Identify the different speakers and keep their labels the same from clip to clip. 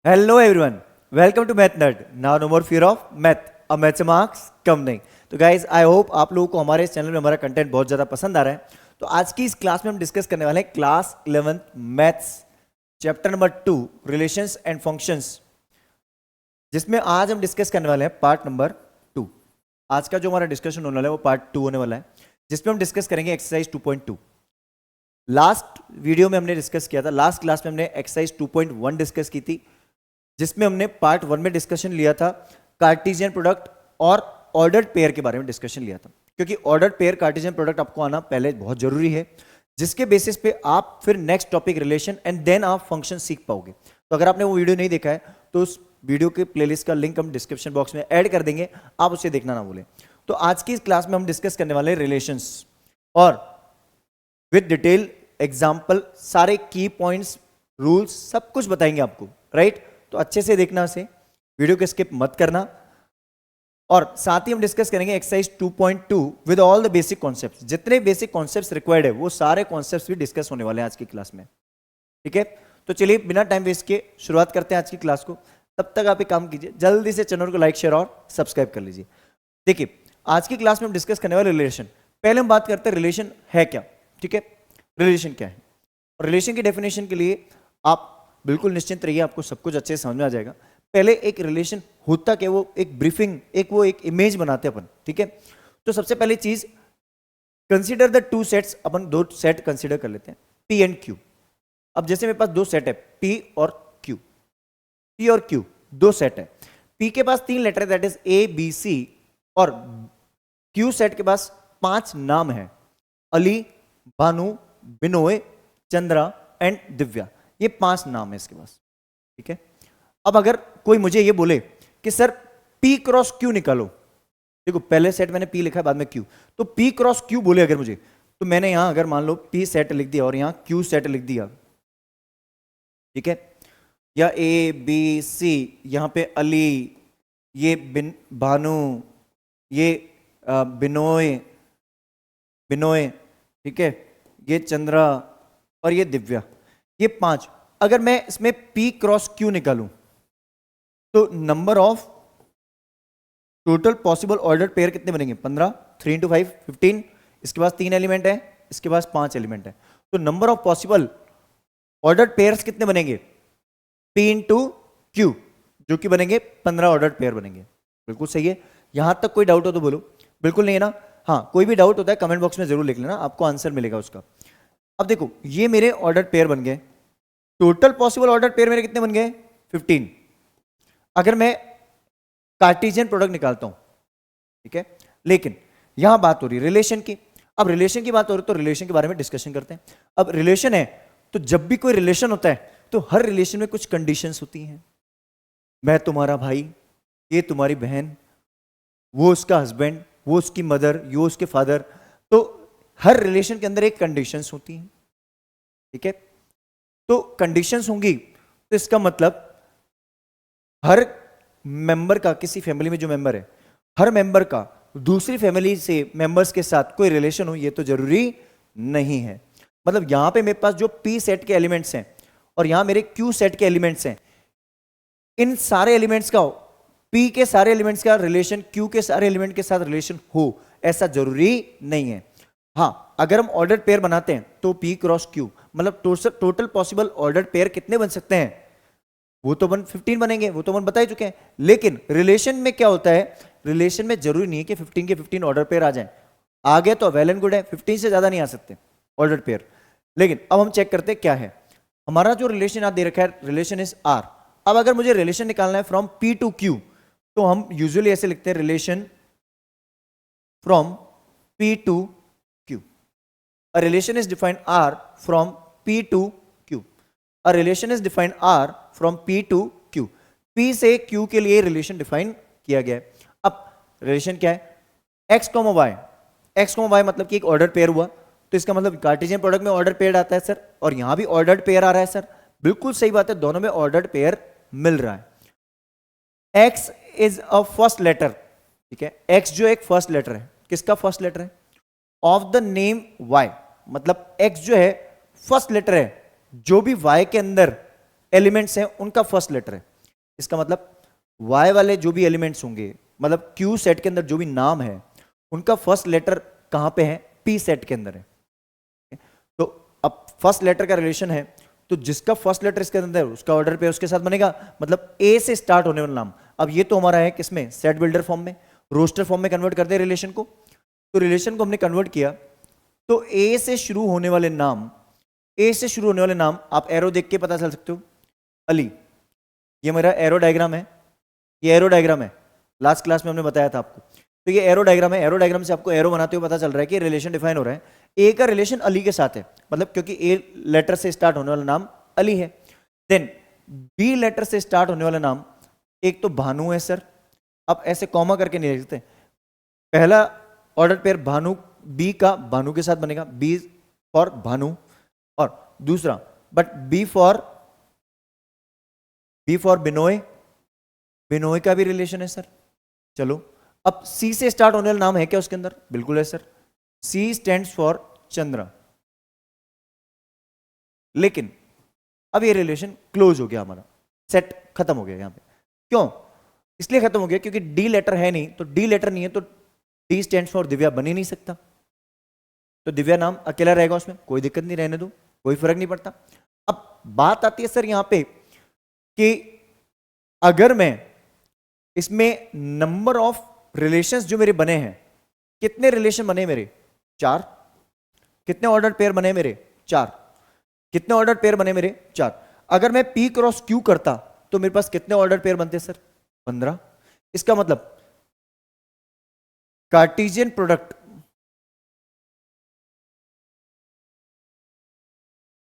Speaker 1: Hello everyone, welcome to Math Nerd. Now no more fear of math. अब math से marks कम नहीं. तो guys I hope आप लोगों को हमारे इस चैनल में हमारा कंटेंट बहुत ज़्यादा पसंद आ रहा है. तो आज की इस क्लास में हम डिस्कस करने वाले हैं class 11th maths chapter number 2 relations and functions, जिसमें आज हम डिस्कस करने वाले हैं पार्ट नंबर 2. आज का जो हमारा डिस्कशन होने वाला है वो पार्ट 2 होने वाला है, जिसमें हम डिस्कस करेंगे एक्सरसाइज 2.2. लास्ट वीडियो में हमने डिस्कस किया था, लास्ट क्लास में हमने एक्सरसाइज 2.1 डिस्कस की थी, जिसमें हमने पार्ट 1 में डिस्कशन लिया था कार्टेशियन प्रोडक्ट और ऑर्डर्ड पेयर के बारे में डिस्कशन लिया था. क्योंकि ऑर्डर्ड पेयर कार्टेशियन प्रोडक्ट आपको आना पहले बहुत जरूरी है, जिसके बेसिस पे आप फिर next topic relation and then आप फंक्शन सीख पाओगे. तो अगर आपने वो वीडियो नहीं देखा है तो उस वीडियो के प्लेलिस्ट का लिंक हम डिस्क्रिप्शन बॉक्स में ऐड कर देंगे, आप उसे देखना ना भूलें. तो आज की इस क्लास में हम डिस्कस करने वाले रिलेशंस और विद डिटेल एग्जाम्पल, सारे की पॉइंट्स, रूल्स, सब कुछ बताएंगे आपको, राइट. तो अच्छे से देखना, से वीडियो को स्किप मत करना. और साथ ही हम डिस्कस करेंगे exercise 2.2 with all the basic concepts. जितने बेसिक कॉन्सेप्ट्स रिक्वायर्ड है वो सारे कॉन्सेप्ट्स भी डिस्कस होने वाले हैं आज की क्लास में. ठीक है, तो चलिए बिना टाइम वेस्ट के शुरुआत करते हैं आज की क्लास को. तब तक आप एक काम कीजिए, जल्दी से चैनल को लाइक, शेयर और सब्सक्राइब कर लीजिए. देखिए, आज की क्लास में हम डिस्कस करने वाले रिलेशन. पहले हम बात करते हैं रिलेशन है क्या. ठीक है, रिलेशन क्या है. और रिलेशन की डेफिनेशन के लिए आप बिल्कुल निश्चिंत रहिए, आपको सब कुछ अच्छे से समझ में आ जाएगा. पहले एक रिलेशन होता क्या, वो एक ब्रीफिंग, एक इमेज बनाते हैं अपन. ठीक है, तो सबसे पहले चीज कंसीडर द टू सेट्स. अपन दो सेट कंसीडर कर लेते हैं, पी एंड क्यू. अब जैसे मेरे पास दो सेट है, पी और क्यू. पी और क्यू दो सेट है. पी के पास 3 लेटर है, that is A B C. और क्यू सेट के पास 5 नाम है, अली, भानु, बिनोय, चंद्रा एंड दिव्या. ये 5 नाम है इसके पास. ठीक है, अब अगर कोई मुझे ये बोले कि सर P क्रॉस Q निकालो, देखो पहले सेट मैंने P लिखा है बाद में Q, तो P क्रॉस Q बोले अगर मुझे, तो मैंने यहां अगर मान लो P सेट लिख दिया और यहां Q सेट लिख दिया. ठीक है, या A B C, यहां पे अली, ये भानु, ये बिनोय, ठीक है, ये चंद्रा और ये दिव्या. ये 5. अगर मैं इसमें P क्रॉस Q निकालूं तो number of total possible order pair कितने बनेंगे? 15. 3 इंटू 5 15. इसके पास 3 एलिमेंट है, इसके पास 5 एलिमेंट है. तो number of possible order pairs कितने बनेंगे? P इंटू Q, जो कि बनेंगे 15 ऑर्डर पेयर बनेंगे. बिल्कुल सही है. यहां तक कोई डाउट हो तो बोलो. बिल्कुल नहीं है ना? हाँ, कोई भी डाउट होता है कमेंट बॉक्स में जरूर लिख लेना, आपको आंसर मिलेगा उसका. अब देखो, ये मेरे ऑर्डर पेयर बन गए. टोटल पॉसिबल ऑर्डर पेयर मेरे कितने बन गए? 15. अगर मैं कार्टेशियन प्रोडक्ट निकालता हूं, ठीक है, लेकिन यहां बात हो रही है रिलेशन की. अब रिलेशन की बात हो रही है तो रिलेशन के बारे में डिस्कशन करते हैं. अब रिलेशन है तो जब भी कोई रिलेशन होता है तो हर रिलेशन में कुछ कंडीशंस होती हैं. मैं तुम्हारा भाई, ये तुम्हारी बहन, वो उसका हस्बैंड, वो उसकी मदर, ये उसके फादर. तो हर रिलेशन के अंदर एक कंडीशंस होती हैं. ठीक है, तो कंडीशंस होंगी तो इसका मतलब हर मेंबर का, किसी फैमिली में जो मेंबर है, हर मेंबर का दूसरी फैमिली से मेंबर्स के साथ कोई रिलेशन हो, ये तो जरूरी नहीं है. मतलब यहां पे मेरे पास जो P सेट के एलिमेंट्स हैं और यहां मेरे Q सेट के एलिमेंट्स हैं, इन सारे एलिमेंट्स का, P के सारे एलिमेंट्स का रिलेशन Q के सारे एलिमेंट के साथ रिलेशन हो, ऐसा जरूरी नहीं है. हाँ, अगर हम ऑर्डर पेयर बनाते हैं तो P क्रॉस Q, मतलब टोटल पॉसिबल ऑर्डर पेयर कितने बन सकते हैं? वो तो 15 बनेंगे, वो तो हम बता ही चुके हैं. लेकिन रिलेशन में क्या होता है, रिलेशन में जरूरी नहीं है कि 15 के 15 ऑर्डर पेयर आ जाएं. आ गए तो वेल एंड गुड है, 15 से ज्यादा नहीं आ सकते ऑर्डर पेयर. लेकिन अब हम चेक करते हैं क्या है. हमारा जो रिलेशन आप दे रखा है, रिलेशन इज R. अब अगर मुझे रिलेशन निकालना है फ्रॉम P टू Q, तो हम यूजुअली ऐसे लिखते हैं, relation from P to Q. A relation is defined R from P to Q. A relation is defined R from P to Q. P से Q के लिए रिलेशन डिफाइन किया गया है. अब रिलेशन क्या है? X, Y. X, Y मतलब कि एक ऑर्डर पेयर हुआ, तो इसका मतलब कार्टेशियन प्रोडक्ट में ऑर्डर पेयर आता है सर, और यहां भी ऑर्डर्ड पेयर आ रहा है सर. बिल्कुल सही बात है, दोनों में ऑर्डर्ड पेयर मिल रहा है. X is a first letter. ठीक है, X जो एक फर्स्ट लेटर है, किसका फर्स्ट लेटर है? Of the name Y. मतलब X जो है फर्स्ट लेटर है, जो भी Y के अंदर एलिमेंट्स हैं उनका फर्स्ट लेटर है. इसका मतलब y वाले जो भी एलिमेंट्स होंगे, मतलब q सेट के अंदर जो भी नाम है उनका फर्स्ट लेटर कहां पे है, p सेट के अंदर है। तो अब फर्स्ट लेटर का रिलेशन है, तो जिसका फर्स्ट लेटर इसके अंदर है उसका ऑर्डर पे उसके साथ बनेगा, मतलब a से स्टार्ट होने वाला नाम। अब ये तो हमारा है किसमें, सेट बिल्डर फॉर्म में, रोस्टर फॉर्म में कन्वर्ट कर दे रिलेशन को। तो रिलेशन को हमने कन्वर्ट किया, तो ए से शुरू होने वाले नाम, ए से शुरू होने वाले नाम आप एरो देख के पता चल सकते हो। अली, ये मेरा एरो डायग्राम है, ये एरो डायग्राम है, लास्ट क्लास में हमने बताया था आपको। तो ये एरो डायग्राम है, एरो डायग्राम से आपको एरो बनाते हुए पता चल रहा है कि रिलेशन डिफाइन हो रहा है। ए का रिलेशन अली के साथ है, मतलब क्योंकि ए लेटर से स्टार्ट होने वाला नाम अली है। देन बी लेटर से स्टार्ट होने वाला नाम, एक तो भानु है सर, अब ऐसे कॉमा करके नहीं लिखते, पहला ऑर्डर पेयर भानु, बी का भानु के साथ बनेगा, बी फॉर भानु, और दूसरा but B for Binoy, Binoy का भी रिलेशन है सर। चलो अब सी से स्टार्ट होने वाला नाम है क्या उसके अंदर, बिल्कुल है सर, सी स्टैंड्स फॉर चंद्र। लेकिन अब ये रिलेशन क्लोज हो गया, हमारा सेट खत्म हो गया यहां पे। क्यों, इसलिए खत्म हो गया क्योंकि डी लेटर है नहीं, तो डी लेटर नहीं है तो डी स्टैंड्स फॉर दिव्या बन ही नहीं सकता, तो दिव्या नाम अकेला रहेगा उसमें, कोई दिक्कत नहीं, रहने दो, कोई फर्क नहीं पड़ता। अब बात आती है सर यहां पे कि अगर मैं इसमें नंबर ऑफ रिलेशंस जो मेरे बने हैं, कितने रिलेशन बने मेरे, 4, कितने ऑर्डर पेयर बने मेरे, 4, कितने ऑर्डर पेयर बने मेरे, 4। अगर मैं P क्रॉस Q करता तो मेरे पास कितने ऑर्डर पेयर बनते सर, 15। इसका मतलब Cartesian product,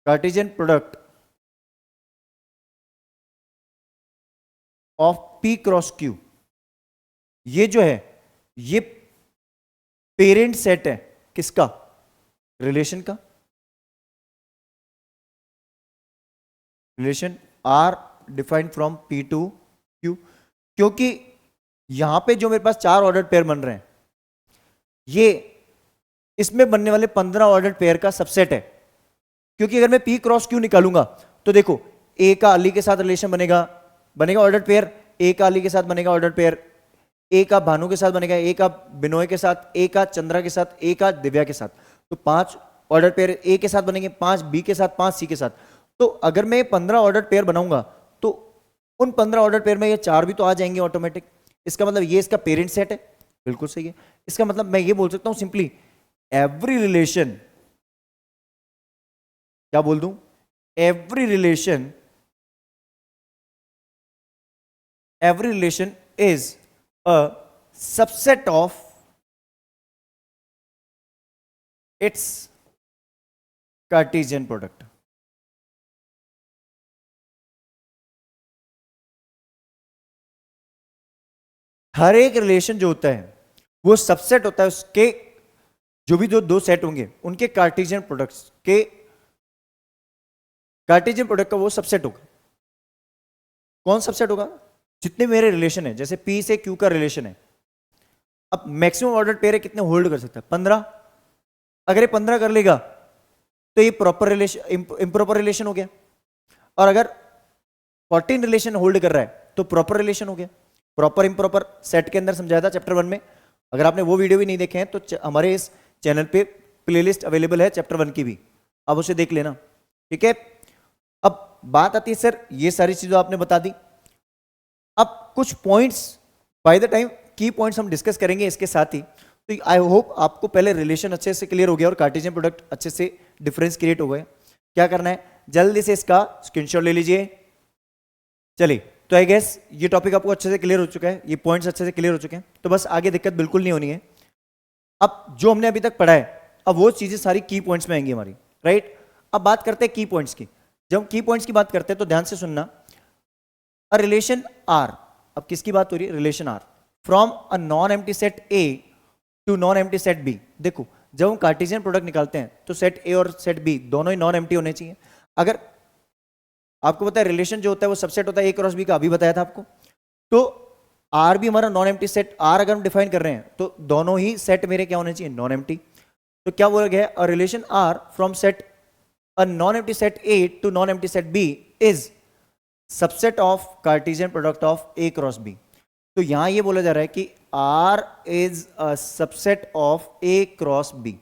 Speaker 1: Cartesian product of P cross Q, ये जो है ये पेरेंट सेट है किसका, रिलेशन का, relation R defined from P to Q। क्योंकि यहां पे जो मेरे पास 4 ऑर्डर पेयर बन रहे हैं, ये इसमें बनने वाले 15 ऑर्डर पेयर का सबसेट है। क्योंकि अगर मैं P क्रॉस Q निकालूंगा तो देखो A का अली के साथ रिलेशन बनेगा, बनेगा ऑर्डर पेयर, A का अली के साथ बनेगा ऑर्डर पेयर, A का भानु के साथ बनेगा, A का बिनोय के साथ, A का चंद्रा के साथ, A का दिव्या के साथ, तो 5 ऑर्डर पेयर A के साथ बनेंगे, 5 B के साथ, 5 C के साथ। तो अगर मैं 15 ऑर्डर पेयर बनाऊंगा तो उन 15 ऑर्डर पेयर में ये 4 भी तो आ जाएंगे ऑटोमेटिक। इसका मतलब ये इसका पेरेंट सेट है, बिल्कुल सही है। इसका मतलब मैं ये बोल सकता हूं सिंपली एवरी रिलेशन, क्या बोल दूं, every relation is a subset of its Cartesian product. हर एक रिलेशन जो होता है वो सबसेट होता है उसके, जो भी दो सेट होंगे उनके कार्टेशियन प्रोडक्ट्स के, कार्टेशियन प्रोडक्ट का वो सबसेट होगा। कौन सबसेट होगा, जितने मेरे रिलेशन है, जैसे P से Q का रिलेशन है, अब मैक्सिमम ऑर्डर पेयर है कितने होल्ड कर सकता है, 15। अगर ये 15 कर लेगा तो ये प्रॉपर रिलेशन, इम्प्रॉपर रिलेशन हो गया। और अगर 14 रिलेशन होल्ड कर रहा है तो प्रॉपर रिलेशन हो गया। प्रॉपर इम्प्रॉपर सेट के अंदर समझाया था चैप्टर 1 में, अगर आपने वो वीडियो भी नहीं देखे हैं तो हमारे इस चैनल पे प्लेलिस्ट अवेलेबल है चैप्टर 1 की भी, आप उसे देख लेना, ठीक है। अब बात आती है सर, ये सारी चीजें आपने बता दी, अब कुछ पॉइंट्स बाय द टाइम की पॉइंट्स हम डिस्कस करेंगे इसके साथ ही। तो आई होप आपको पहले रिलेशन अच्छे से क्लियर हो गया और कार्टेशियन प्रोडक्ट अच्छे से डिफरेंस क्रिएट हो गए। क्या करना है, जल्दी से इसका स्क्रीनशॉट ले लीजिए। चलिए, तो आई गेस ये टॉपिक आपको अच्छे से क्लियर हो चुका है, ये पॉइंट्स अच्छे से क्लियर हो चुके हैं, तो बस आगे दिक्कत बिल्कुल नहीं होनी है। अब जो हमने अभी तक पढ़ा है, अब वो चीजें सारी की पॉइंट्स में आएंगी हमारी, राइट। अब बात करते हैं की पॉइंट्स की। जब हम की पॉइंट्स की बात करते हैं तो ध्यान से सुनना, अ रिलेशन आर, अब किसकी बात हो रही है, relation R from a non empty set A to non empty set B. देखो जब हम कार्टेशियन प्रोडक्ट निकालते हैं तो सेट ए और सेट बी दोनों ही नॉन एम्प्टी होने चाहिए। अगर आपको पता है रिलेशन जो होता है वो सबसेट होता है ए क्रॉस बी का, अभी बताया था आपको। तो आर भी हमारा नॉन एम्प्टी सेट, आर अगर हम डिफाइन कर रहे हैं तो दोनों ही सेट मेरे क्या होने चाहिए, नॉन एम्प्टी। तो क्या बोला गया है, a relation R from set a non empty set A to non empty set B is subset of Cartesian product of A cross B. तो यहां ये बोला जा रहा है कि R is a subset of A cross B.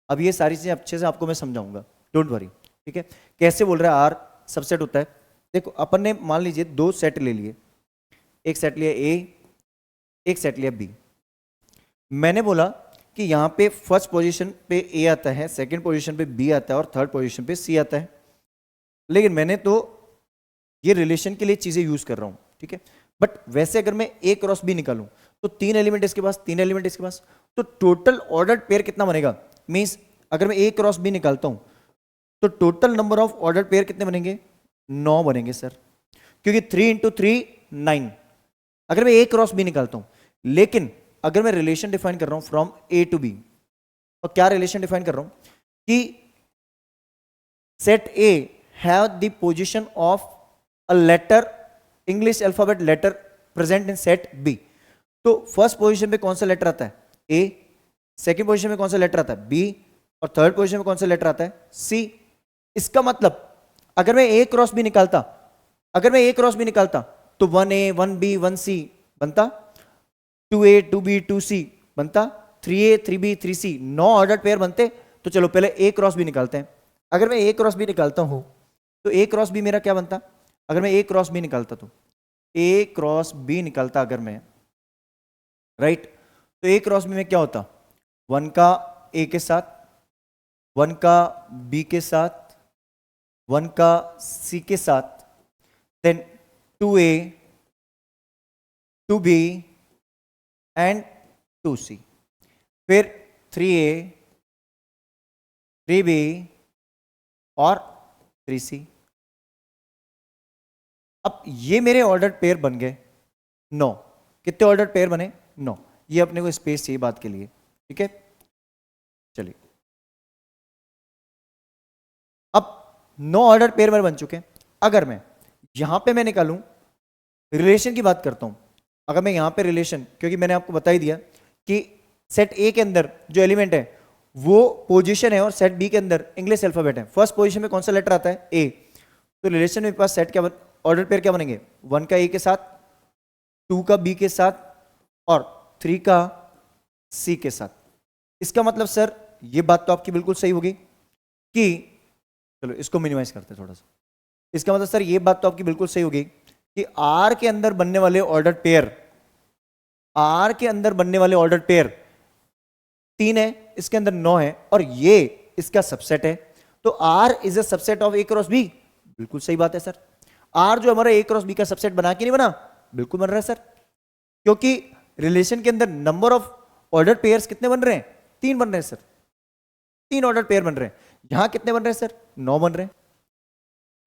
Speaker 1: अब ये सारी चीजें अच्छे से आपको मैं समझाऊंगा, डोंट वरी, ठीक है। कैसे बोल रहा है आर सबसेट होता है? देखो अपन ने मान लीजिए दो सेट ले लिए, एक सेट लिया ए, एक सेट लिया बी। मैंने बोला कि यहां पे फर्स्ट पोजीशन पे ए आता है, सेकंड पोजीशन पे बी आता है और थर्ड पोजीशन पे सी आता है। लेकिन मैंने तो ये रिलेशन के लिए चीजें यूज कर रहा हूं, ठीक है। बट वैसे अगर मैं ए क्रॉस बी निकालूं तो तीन एलिमेंट इसके पास, तीन एलिमेंट इसके पास, तो टोटल ऑर्डर्ड पेयर कितना बनेगा? मींस अगर मैं ए क्रॉस बी निकालता हूं तो total number of ordered pair कितने बनेंगे? 9 बनेंगे सर, क्योंकि 3 इंटू 3 9 अगर मैं ए क्रॉस बी निकालता हूं। लेकिन अगर मैं रिलेशन डिफाइन कर रहा हूं फ्रॉम ए टू बी, और क्या रिलेशन डिफाइन कर रहा हूं कि set A have the position of a letter, English alphabet letter present in set B. तो फर्स्ट पोजीशन पे कौन सा लेटर आता है? ए। सेकंड पोजीशन में कौन सा लेटर आता है? बी। और थर्ड पोजीशन में कौन सा लेटर आता है? सी। इसका मतलब अगर मैं ए क्रॉस बी निकालता, अगर मैं ए क्रॉस बी निकालता तो 1A 1B 1C बनता, 2A 2B 2C बनता, 3A 3B 3C, 9 order pair बनते। तो चलो पहले ए क्रॉस बी निकालते हैं। अगर मैं ए क्रॉस बी निकालता हूं तो ए क्रॉस बी मेरा क्या बनता? अगर मैं ए क्रॉस बी निकालता तो ए क्रॉस बी निकालता अगर मैं, राइट, तो ए क्रॉस बी में क्या होता? 1 का ए के साथ, 1 का बी के साथ, 1 का सी के साथ, then 2A 2B and 2C, फिर 3A 3B और 3C। अब ये मेरे ऑर्डर पेयर बन गए 9। कितने ऑर्डर पेयर बने? 9। ये अपने को स्पेस चाहिए बात के लिए, ठीक है। चलिए अब 9 ऑर्डर पेयर मेरे बन चुके हैं। अगर मैं यहां पे मैं निकालूं, रिलेशन की बात करता हूं, अगर मैं यहां पे रिलेशन, क्योंकि मैंने आपको बता ही दिया कि सेट ए के अंदर जो एलिमेंट है वो पोजीशन है और सेट बी के अंदर इंग्लिश अल्फाबेट है। फर्स्ट पोजीशन में कौन सा लेटर आता है? ए। तो रिलेशन में पास सेट क्या ऑर्डर पेयर क्या बनेंगे? 1 का ए के साथ, 2 का बी के साथ और 3 का सी के साथ। इसका मतलब सर ये बात तो आपकी बिल्कुल सही होगी कि, चलो इसको मिनिमाइज करते हैं थोड़ा सा। इसका मतलब सर ये बात तो आपकी बिल्कुल सही होगी कि आर के अंदर बनने वाले ऑर्डर पेयर, आर के अंदर बनने वाले ऑर्डर पेयर 3 है, इसके अंदर 9 है और ये इसका सबसेट है। तो R is a subset of A cross B. बिल्कुल सही बात है सर। आर जो हमारा ए क्रॉस बी का सबसेट बना के नहीं बना? बिल्कुल बन रहा है सर, क्योंकि रिलेशन के अंदर नंबर ऑफ ऑर्डर पेयर्स कितने बन रहे हैं? 3 बन रहे हैं सर, 3 ऑर्डर पेयर बन रहे हैं। यहां कितने बन रहे हैं सर? 9 बन रहे हैं।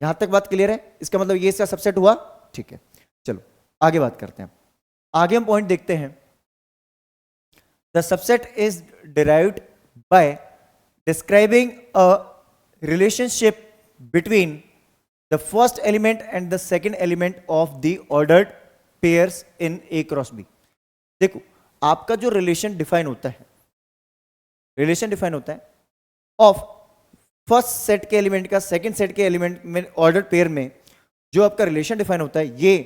Speaker 1: यहां तक बात क्लियर है? इसका मतलब ये इसका सबसेट हुआ, ठीक है। चलो आगे बात करते हैं। आगे हम पॉइंट देखते हैं। The subset is derived bye describing a relationship between the first element and the second element of the ordered pairs in A cross B। देखो आपका जो रिलेशन डिफाइन होता है, रिलेशन डिफाइन होता है ऑफ फर्स्ट सेट के element का second set के एलिमेंट में ऑर्डर पेयर में जो आपका रिलेशन डिफाइन होता है, ये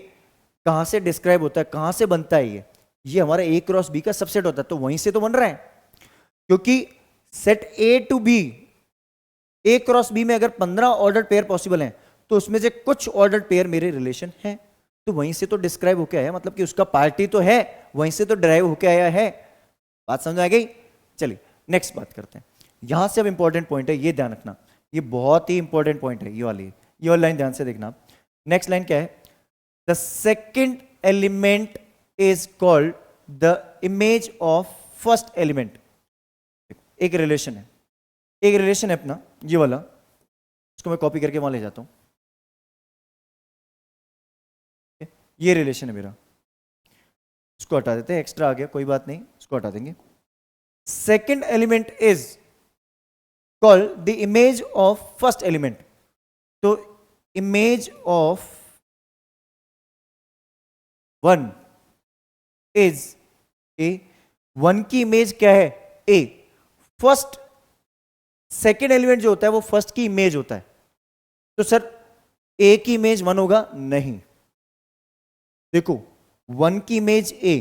Speaker 1: कहां से डिस्क्राइब होता है, कहां से बनता है? ये हमारा ए क्रॉस बी का सबसेट होता है। तो वहीं से तो बन रहा है, क्योंकि set A to B, A cross B में अगर 15 ऑर्डर पेयर पॉसिबल हैं तो उसमें से कुछ ऑर्डर पेयर मेरे रिलेशन है, तो वहीं से तो डिस्क्राइब होके आया, मतलब कि उसका पार्टी तो है, वहीं से तो ड्राइव होके आया है। बात समझ आ गई? चलिए नेक्स्ट बात करते हैं। यहां से अब इंपॉर्टेंट पॉइंट है, ये ध्यान रखना, ये बहुत ही इंपॉर्टेंट पॉइंट है, ये वाली लाइन ध्यान से देखना। नेक्स्ट लाइन क्या है? The second element is called the image of first element. एक रिलेशन है, एक रिलेशन है अपना ये वाला, इसको मैं कॉपी करके वहां ले जाता हूं। ये रिलेशन है मेरा, इसको हटा देते हैं, एक्स्ट्रा आ गया कोई बात नहीं, इसको हटा देंगे। Second element is called the image of first element. तो इमेज ऑफ 1 इज ए। 1 की इमेज क्या है? ए। फर्स्ट सेकेंड एलिमेंट जो होता है वो फर्स्ट की इमेज होता है। तो सर ए की इमेज 1 होगा? नहीं। देखो 1 की इमेज ए,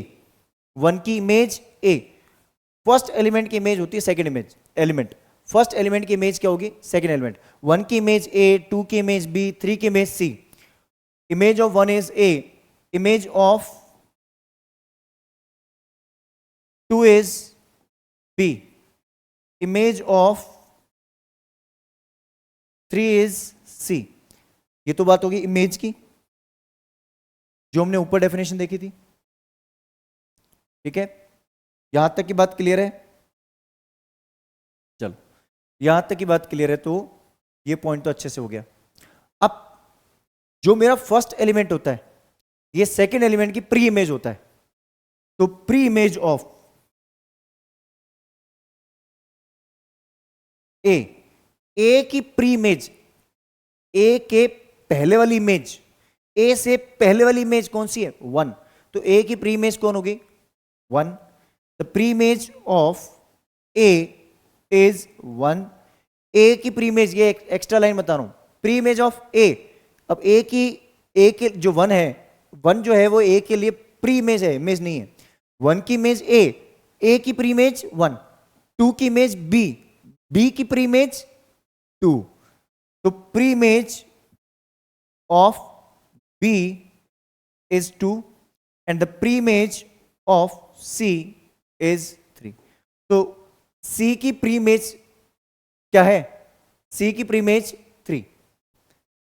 Speaker 1: 1 की इमेज ए, फर्स्ट एलिमेंट की इमेज होती है second image element, first element की इमेज क्या होगी? Second element. 1 की इमेज ए, 2 की इमेज बी, 3 की image C. Image of 1 is A, image of 2 is B, image of 3 is C. ये तो बात होगी इमेज की, जो हमने ऊपर डेफिनेशन देखी थी। ठीक है, यहां तक की बात क्लियर है? चलो, यहां तक की बात क्लियर है तो ये पॉइंट तो अच्छे से हो गया। अब जो मेरा फर्स्ट एलिमेंट होता है, ये सेकंड एलिमेंट की प्री इमेज होता है। तो प्री इमेज ऑफ ए, ए की प्री इमेज, ए के पहले वाली इमेज, ए से पहले वाली इमेज कौन सी है? 1। तो ए की प्री इमेज कौन होगी? 1। The preimage of A is 1। ए की प्री इमेज, ये एक्स्ट्रा लाइन बता रहा हूं, प्री इमेज ऑफ ए। अब ए के जो 1 है, 1 जो है वो ए के लिए प्री इमेज है, इमेज नहीं है। 1 की इमेज ए की प्री इमेज 1, 2 की इमेज बी की प्री इमेज 2। तो preimage of B is 2 and the preimage of C is 3। तो सी की प्री इमेज क्या है? सी की प्री इमेज 3।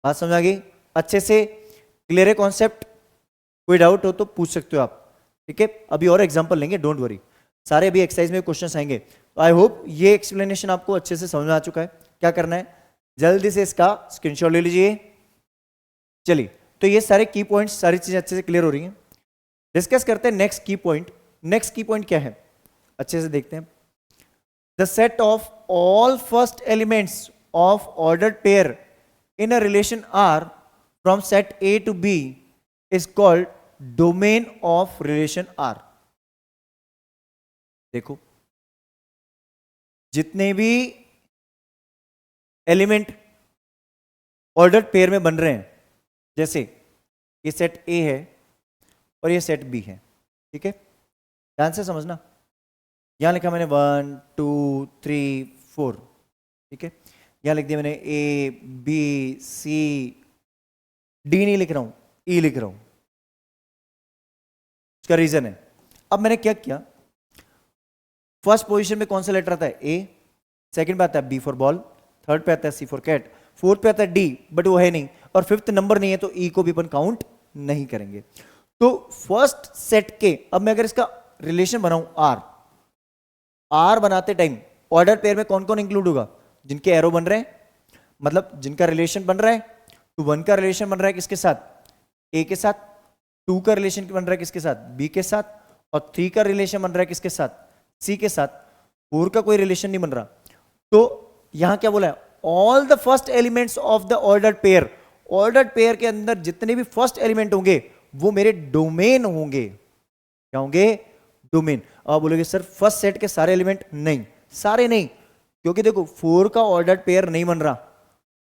Speaker 1: बात समझ आ गई? अच्छे से क्लियर है कॉन्सेप्ट? कोई डाउट हो तो पूछ सकते हो आप। ठीक है, अभी और एग्जांपल लेंगे, डोंट वरी, सारे अभी एक्सरसाइज में क्वेश्चंस आएंगे। आई होप ये एक्सप्लेनेशन आपको अच्छे से समझ में आ चुका है। क्या करना है, जल्दी से इसका स्क्रीनशॉट ले लीजिए। चलिए, तो ये सारे की पॉइंट्स, सारी चीजें अच्छे से क्लियर हो रही हैं। डिस्कस करते हैं नेक्स्ट की पॉइंट। नेक्स्ट की पॉइंट क्या है, अच्छे से देखते हैं। The set of all first elements of ordered pair in a relation R from set A to B is called domain of relation R. देखो, जितने भी एलिमेंट ऑर्डर्ड पेयर में बन रहे हैं, जैसे ये सेट A है और ये सेट B है, ठीक है, ध्यान से समझना। यहां लिखा मैंने 1 2 3 4, ठीक है, यहां लिख दिया मैंने ए बी सी डी, नहीं लिख रहा हूं, ई लिख रहा हूं। उसका रीजन है, अब मैंने क्या किया, फर्स्ट पोजीशन में कौन सा लेटर आता है? ए, सेकंड पे आता है बी फॉर बॉल, थर्ड पे आता है सी फॉर कैट, फोर्थ पे आता है डी, बट वो है नहीं, और फिफ्थ नंबर नहीं है तो ई को भी अपन काउंट नहीं करेंगे। तो फर्स्ट सेट के, अब मैं अगर इसका रिलेशन बनाऊं आर बनाते टाइम ऑर्डर पेयर में कौन कौन इंक्लूड होगा? जिनके एरो बन रहे हैं, मतलब जिनका रिलेशन बन रहा है। तो 1 का रिलेशन बन रहा है किसके साथ? ए के साथ। 2 का रिलेशन बन रहा है किसके साथ? बी के साथ। और 3 का रिलेशन बन रहा है किसके साथ? सी के साथ। 4 का कोई रिलेशन नहीं बन रहा। तो यहां क्या बोला है? All the first elements of the ordered pair, ordered pair के अंदर जितने भी फर्स्ट एलिमेंट होंगे वो मेरे डोमेन होंगे। क्या होंगे? डोमेन। अब बोलोगे सर फर्स्ट सेट के सारे एलिमेंट? नहीं, सारे नहीं, क्योंकि देखो 4 का ऑर्डर्ड पेयर नहीं बन रहा,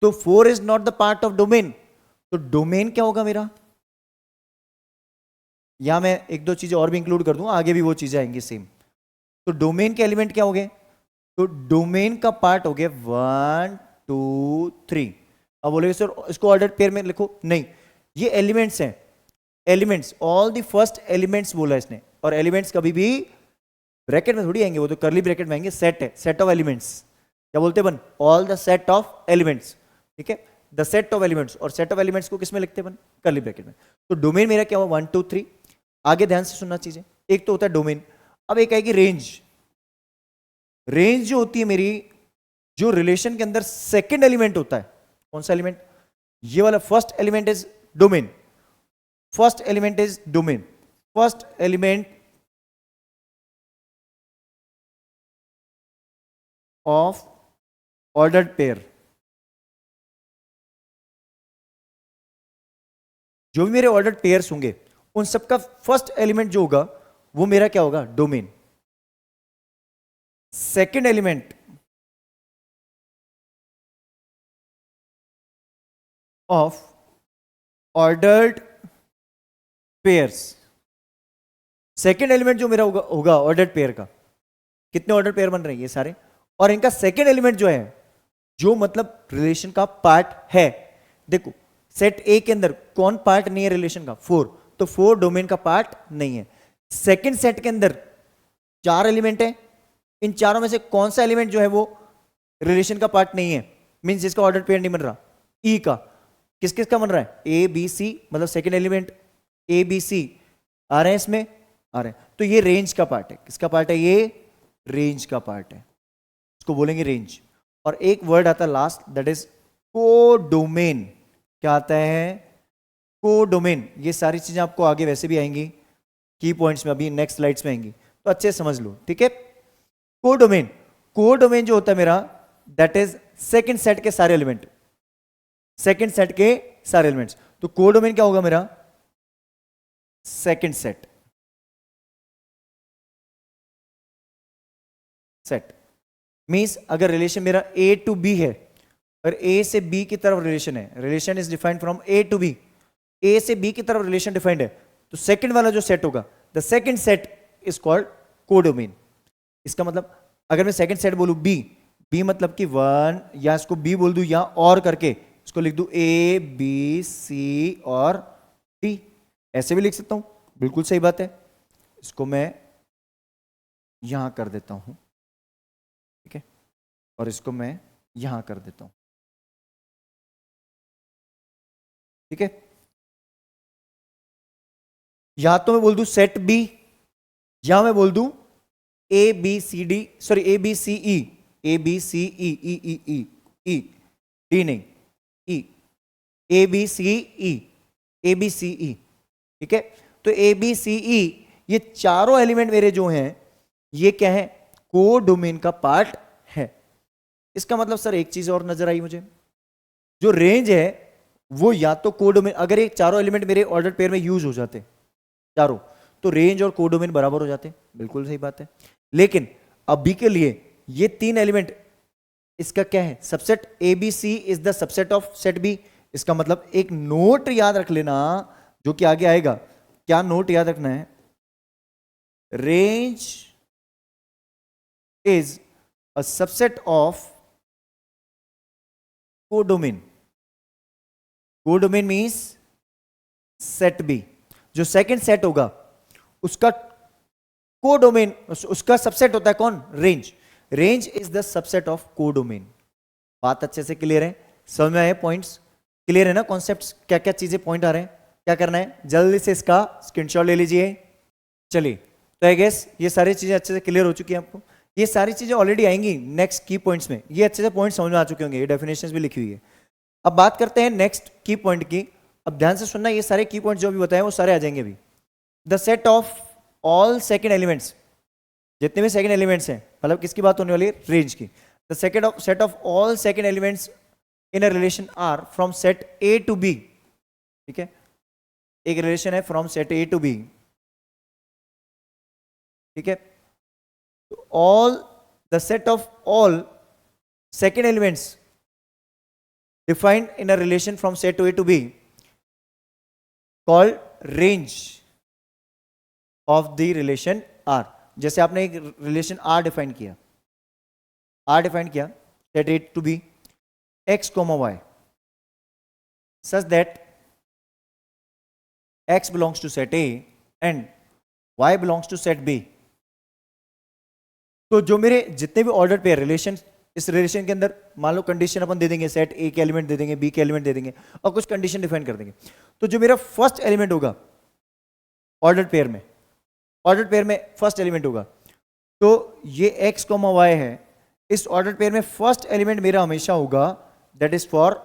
Speaker 1: तो 4 is not the part of domain. तो डोमेन क्या होगा मेरा? यहां मैं एक दो चीजें और भी इंक्लूड कर दूंगा, आगे भी वो चीजें आएंगी सेम। तो डोमेन के एलिमेंट क्या हो गए? तो डोमेन का पार्ट हो गया 1 2 3। अब बोलोगे सर इसको ऑर्डर्ड पेयर में लिखो, नहीं, ये एलिमेंट्स हैं, elements, all the first elements बोला इसने। और एलिमेंट्स कभी भी ब्रैकेट में थोड़ी आएंगे, वो तो करली ब्रैकेट में आएंगे। सेट है, सेट ऑफ एलिमेंट्स, क्या बोलते हैं बन? All the set of elements, ठीक है, द सेट ऑफ एलिमेंट्स। और सेट ऑफ एलिमेंट्स को किस में लिखते हैं बन? करली ब्रैकेट में। तो डोमेन मेरा क्या हुआ? 1 2 3। आगे ध्यान से सुनना चीजें, एक तो होता है डोमेन, अब एक आएगी रेंज। रेंज जो होती है मेरी, जो रिलेशन के अंदर सेकंड एलिमेंट होता है, कौन सा एलिमेंट? ये वाला first element is domain, first element is domain, first element of ordered pair. जो भी मेरे ऑर्डर्ड पेयर्स होंगे उन सबका फर्स्ट एलिमेंट जो होगा वो मेरा क्या होगा? Domain. Second element of ordered pairs, second element जो मेरा होगा ऑर्डर्ड पेयर का, कितने ऑर्डर्ड पेयर बन रहे हैं ये सारे, और इनका सेकेंड एलिमेंट जो है, जो मतलब रिलेशन का पार्ट है, देखो सेट ए के अंदर कौन पार्ट नहीं है रिलेशन का, 4, तो 4 डोमेन का पार्ट नहीं है। सेकेंड सेट के अंदर 4 एलिमेंट है, इन चारों में से कौन सा एलिमेंट जो है वो रिलेशन का पार्ट नहीं है, मींस जिसका ऑर्डर पेयर नहीं बन रहा, ई का, किस किस का बन रहा है, ए बी सी, मतलब second element A B C आ रहे हैं इसमें, आ रहे हैं, तो ये रेंज का पार्ट है। किसका पार्ट है, ये रेंज का पार्ट है, इसको बोलेंगे रेंज। और एक वर्ड आता है लास्ट, दैट इज कोडोमेन। क्या आता है, कोडोमेन। ये सारी चीजें आपको आगे वैसे भी आएंगी की पॉइंट्स में, अभी नेक्स्ट स्लाइड्स में आएंगी, तो अच्छे से समझ लो, ठीक है। कोडोमेन, कोडोमेन जो होता है मेरा, दैट इज सेकंड सेट के सारे एलिमेंट, सेकंड सेट के सारे एलिमेंट्स। तो कोडोमेन क्या होगा मेरा, सेकंड सेट, सेट मींस अगर रिलेशन मेरा ए टू बी है और ए से बी की तरफ रिलेशन है, relation is defined from A to B, A से बी की तरफ रिलेशन डिफाइंड है, तो सेकंड वाला जो सेट होगा, the second set is called codomain. इसका मतलब अगर मैं सेकंड सेट बोलूं बी, बी मतलब कि 1, या इसको बी बोल दूं या और करके इसको लिख दूं ए बी सी और डी, ऐसे भी लिख सकता हूं, बिल्कुल सही बात है। इसको मैं यहां कर देता हूं, ठीक है, और इसको मैं यहां कर देता हूं, ठीक है। या तो मैं बोल दूं सेट बी, या मैं बोल दूं A B C D, sorry A B C E, A B C E E E E E, D नहीं, E, A B C E, A B C ई, ठीक है। तो ए बी सी ई, ये चारों एलिमेंट मेरे जो हैं, ये क्या है, कोडोमेन का पार्ट है। इसका मतलब सर एक चीज और नजर आई मुझे, जो रेंज है वो या तो कोडोमेन, अगर ये चारों एलिमेंट मेरे ऑर्डर पेयर में यूज हो जाते चारों, तो रेंज और कोडोमेन बराबर हो जाते, बिल्कुल सही बात है। लेकिन अभी के लिए ये 3 एलिमेंट, इसका क्या है, subset A B C is the subset of set B. इसका मतलब एक नोट याद रख लेना, जो कि आगे आएगा। क्या नोट याद रखना है, range is a subset of codomain. Codomain means set B, जो सेकंड सेट होगा उसका कोडोमेन, उसका सबसेट होता है कौन, range. Range is the subset of codomain. बात अच्छे से क्लियर है, समझ में आए पॉइंट्स, क्लियर है ना कॉन्सेप्ट्स, क्या क्या चीजें पॉइंट आ रहे हैं, क्या करना है, जल्दी से इसका स्क्रीनशॉट ले लीजिए। चलिए, तो आई गेस ये सारी चीजें अच्छे से क्लियर हो चुकी हैं आपको। ये सारी चीजें ऑलरेडी आएंगी नेक्स्ट की पॉइंट्स में, ये अच्छे से पॉइंट समझ में आ चुके होंगे, ये डेफिनेशंस भी लिखी हुई है। अब बात करते हैं नेक्स्ट की पॉइंट की। अब ध्यान से सुनना, ये सारे की पॉइंट जो भी बताए वो सारे आ जाएंगे अभी। The set of all second elements, जितने भी सेकेंड एलिमेंट्स हैं, मतलब किसकी बात होने वाली है, रेंज की। The set of all second elements in a relation R from set A to B, ठीक है, एक रिलेशन है from set A to B, ठीक है। तो all the set of all second elements defined in a relation from set to A to B called range of the relation R. जैसे आपने एक रिलेशन आर डिफाइन किया, R define किया set A to B x comma Y such that X belongs to set A and Y belongs to set B. तो जो मेरे जितने भी ऑर्डर पेयर रिलेशन, इस रिलेशन के अंदर मान लो कंडीशन अपन दे देंगे, सेट ए के एलिमेंट दे देंगे, बी के एलिमेंट दे देंगे और कुछ कंडीशन डिफाइन कर देंगे। तो जो मेरा फर्स्ट एलिमेंट होगा ऑर्डर पेयर में, ऑर्डर पेयर में फर्स्ट एलिमेंट होगा, तो ये एक्स कोमा वाई है, इस ऑर्डर पेयर में फर्स्ट एलिमेंट मेरा हमेशा होगा that is for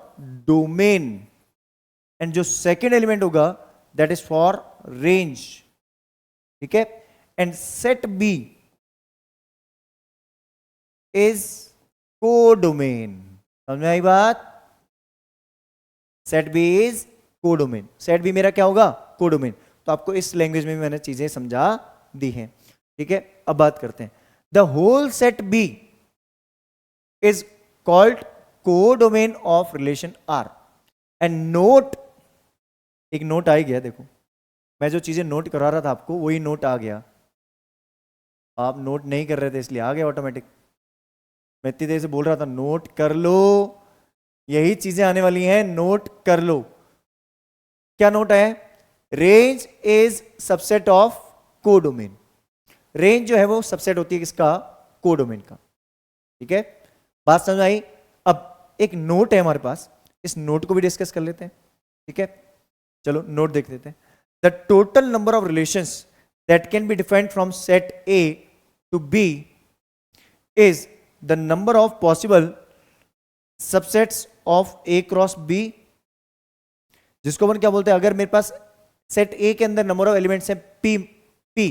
Speaker 1: domain, and जो सेकेंड एलिमेंट होगा दैट इज फॉर रेंज, ठीक है। And set B is codomain, समझ में आई बात, set B is codomain, set B मेरा क्या होगा, कोडोमेन। तो आपको इस लैंग्वेज में भी मैंने चीजें समझा दी हैं, ठीक है। अब बात करते हैं, the whole set B is called codomain of relation R, and note एक नोट आ ही गया, देखो मैं जो चीजें नोट करा रहा था आपको वही नोट आ गया, आप नोट नहीं कर रहे थे इसलिए आ गया ऑटोमेटिक। मैं इतनी देर से बोल रहा था नोट कर लो, यही चीजें आने वाली हैं, नोट कर लो। क्या नोट है? Range is subset of codomain. Range जो है वो सबसेट होती है किसका? कोडोमेन का। ठीक है, बात समझ आई? अब एक नोट है हमारे पास, इस नोट को भी डिस्कस कर लेते हैं। ठीक है, चलो नोट देख लेते हैं। The total number of relations that can be defined from set A to B is the number of possible subsets of A cross B, जिसको अपन क्या बोलते हैं, अगर मेरे पास सेट ए के अंदर नंबर ऑफ एलिमेंट्स हैं पी पी,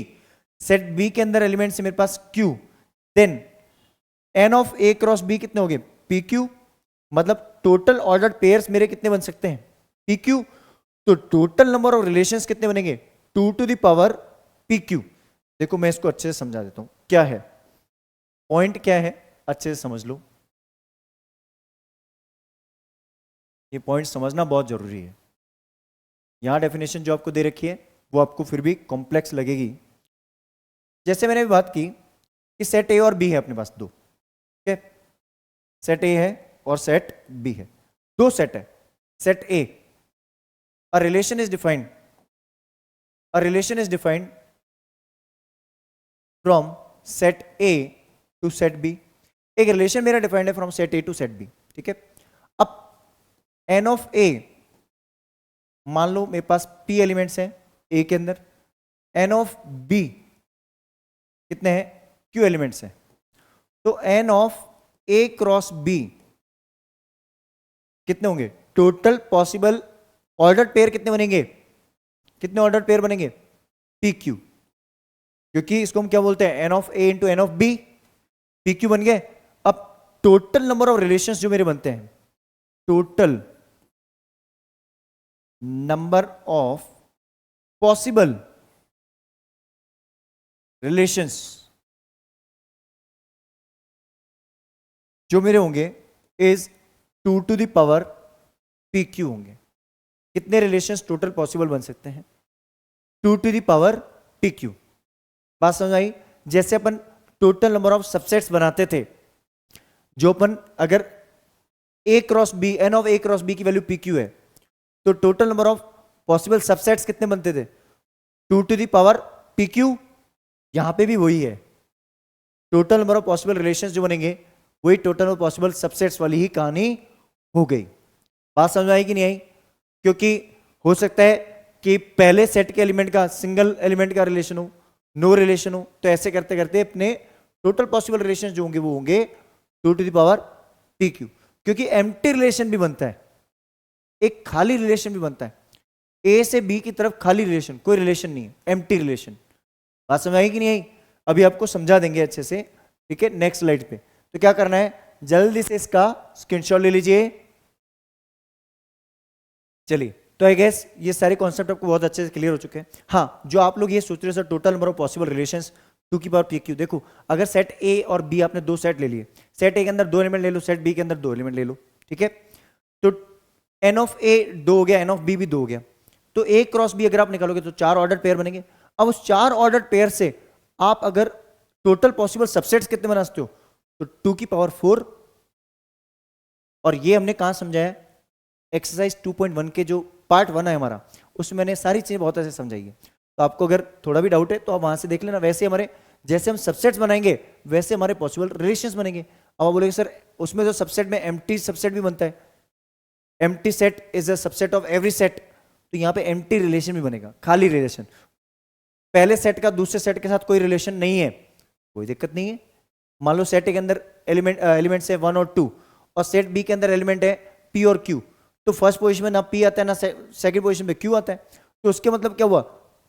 Speaker 1: सेट बी के अंदर एलिमेंट्स है मेरे पास Q, then N of A cross B कितने हो गए? P Q. मतलब टोटल ऑर्डर्ड पेयर्स मेरे कितने बन सकते हैं? P Q. तो टोटल नंबर ऑफ रिलेशंस कितने बनेंगे? 2 to the power P Q. देखो मैं इसको अच्छे से समझा देता हूं, क्या है पॉइंट, क्या है अच्छे से समझ लो, ये पॉइंट समझना बहुत जरूरी है। यहां डेफिनेशन जो आपको दे रखी है वो आपको फिर भी कॉम्प्लेक्स लगेगी। जैसे मैंने भी बात की कि सेट ए और बी है अपने पास दो, ठीक है, सेट ए है और सेट बी है, दो सेट है। Set A, a relation is defined, a relation is defined from set A to set B. एक रिलेशन मेरा डिफाइंड है from set A to set B. ठीक है, अब एन ऑफ ए, मान लो मेरे पास पी एलिमेंट्स हैं ए के अंदर, एन ऑफ बी कितने हैं? क्यू एलिमेंट्स हैं। तो n of A cross B कितने होंगे? टोटल पॉसिबल ऑर्डर्ड पेयर कितने बनेंगे? कितने ऑर्डर्ड पेयर बनेंगे? पी क्यू, क्योंकि इसको हम क्या बोलते हैं? N of A into n of B, P Q बन गए। अब टोटल नंबर ऑफ रिलेशंस जो मेरे बनते हैं, total number of possible relations जो मेरे होंगे is 2 to the power P Q होंगे। कितने रिलेशंस टोटल पॉसिबल बन सकते हैं? 2 टू द पावर पी क्यू। बात समझ आई? जैसे अपन टोटल नंबर ऑफ सबसेट्स बनाते थे, जो अपन अगर A cross B, N of A cross B की वैल्यू पी क्यू है, तो total number of possible subsets कितने बनते थे? 2 to the power P Q. यहां पे भी वही है, total number of possible relations जो बनेंगे वही टोटल नंबर पॉसिबल सबसेट्स वाली ही कहानी हो गई। बात समझ आई कि नहीं आई? क्योंकि हो सकता है कि पहले सेट के एलिमेंट का सिंगल एलिमेंट का रिलेशन हो, नो रिलेशन हो, तो ऐसे करते करते अपने टोटल पॉसिबल रिलेशन जो होंगे वो होंगे 2 to the power P Q. क्योंकि एम्प्टी रिलेशन भी बनता है, एक खाली रिलेशन भी बनता है, ए से बी की तरफ खाली रिलेशन, कोई रिलेशन नहीं है, एम्प्टी रिलेशन। बात समझ आई कि नहीं आई? अभी आपको समझा देंगे अच्छे से। ठीक है, नेक्स्ट स्लाइड पे। तो क्या करना है, जल्दी से इसका स्क्रीनशॉट ले लीजिए। चलिए, तो आई गेस ये सारे कॉन्सेप्ट आपको बहुत अच्छे से क्लियर हो चुके हैं। हाँ, जो आप लोग ये सोच रहे हो sir total number of possible relations 2 की पावर पी क्यू, देखो अगर सेट ए और बी आपने दो सेट ले लिए, सेट ए के अंदर 2 एलिमेंट ले लो, सेट बी के अंदर 2 एलिमेंट ले लो। ठीक है, तो एन ऑफ ए 2 हो गया, एन ऑफ बी भी 2 हो गया, तो ए क्रॉस बी अगर आप निकालोगे तो 4 ऑर्डर पेयर बनेंगे। अब उस 4 ऑर्डर पेयर से आप अगर टोटल पॉसिबल सबसेट्स कितने बना सकते हो, तो 2 की पावर 4। और ये हमने कहां समझाया? एक्सरसाइज 2.1 के जो पार्ट 1 है हमारा, उसमें मैंने सारी चीजें बहुत अच्छे समझाई है। तो आपको अगर थोड़ा भी डाउट है तो आप वहां से देख लेना। वैसे हमारे जैसे हम सबसेट्स बनाएंगे वैसे हमारे पॉसिबल रिलेशंस बनेंगे। अब आप बोलेंगे सर उसमें तो सबसेट में एम्प्टी सबसेट भी बनता है, empty set is a subset of every set, तो यहाँ पे एम्प्टी रिलेशन भी बनेगा, खाली रिलेशन। पहले सेट का दूसरे सेट के साथ कोई रिलेशन नहीं है, कोई दिक्कत नहीं है। मान लो सेट के अंदर एलिमेंट्स है 1 और 2 और सेट बी के अंदर एलिमेंट है पी और क्यू, तो फर्स्ट पोजीशन में ना पी आता है ना सेकंड पोजीशन में क्यू आता है, तो उसके मतलब क्या हुआ?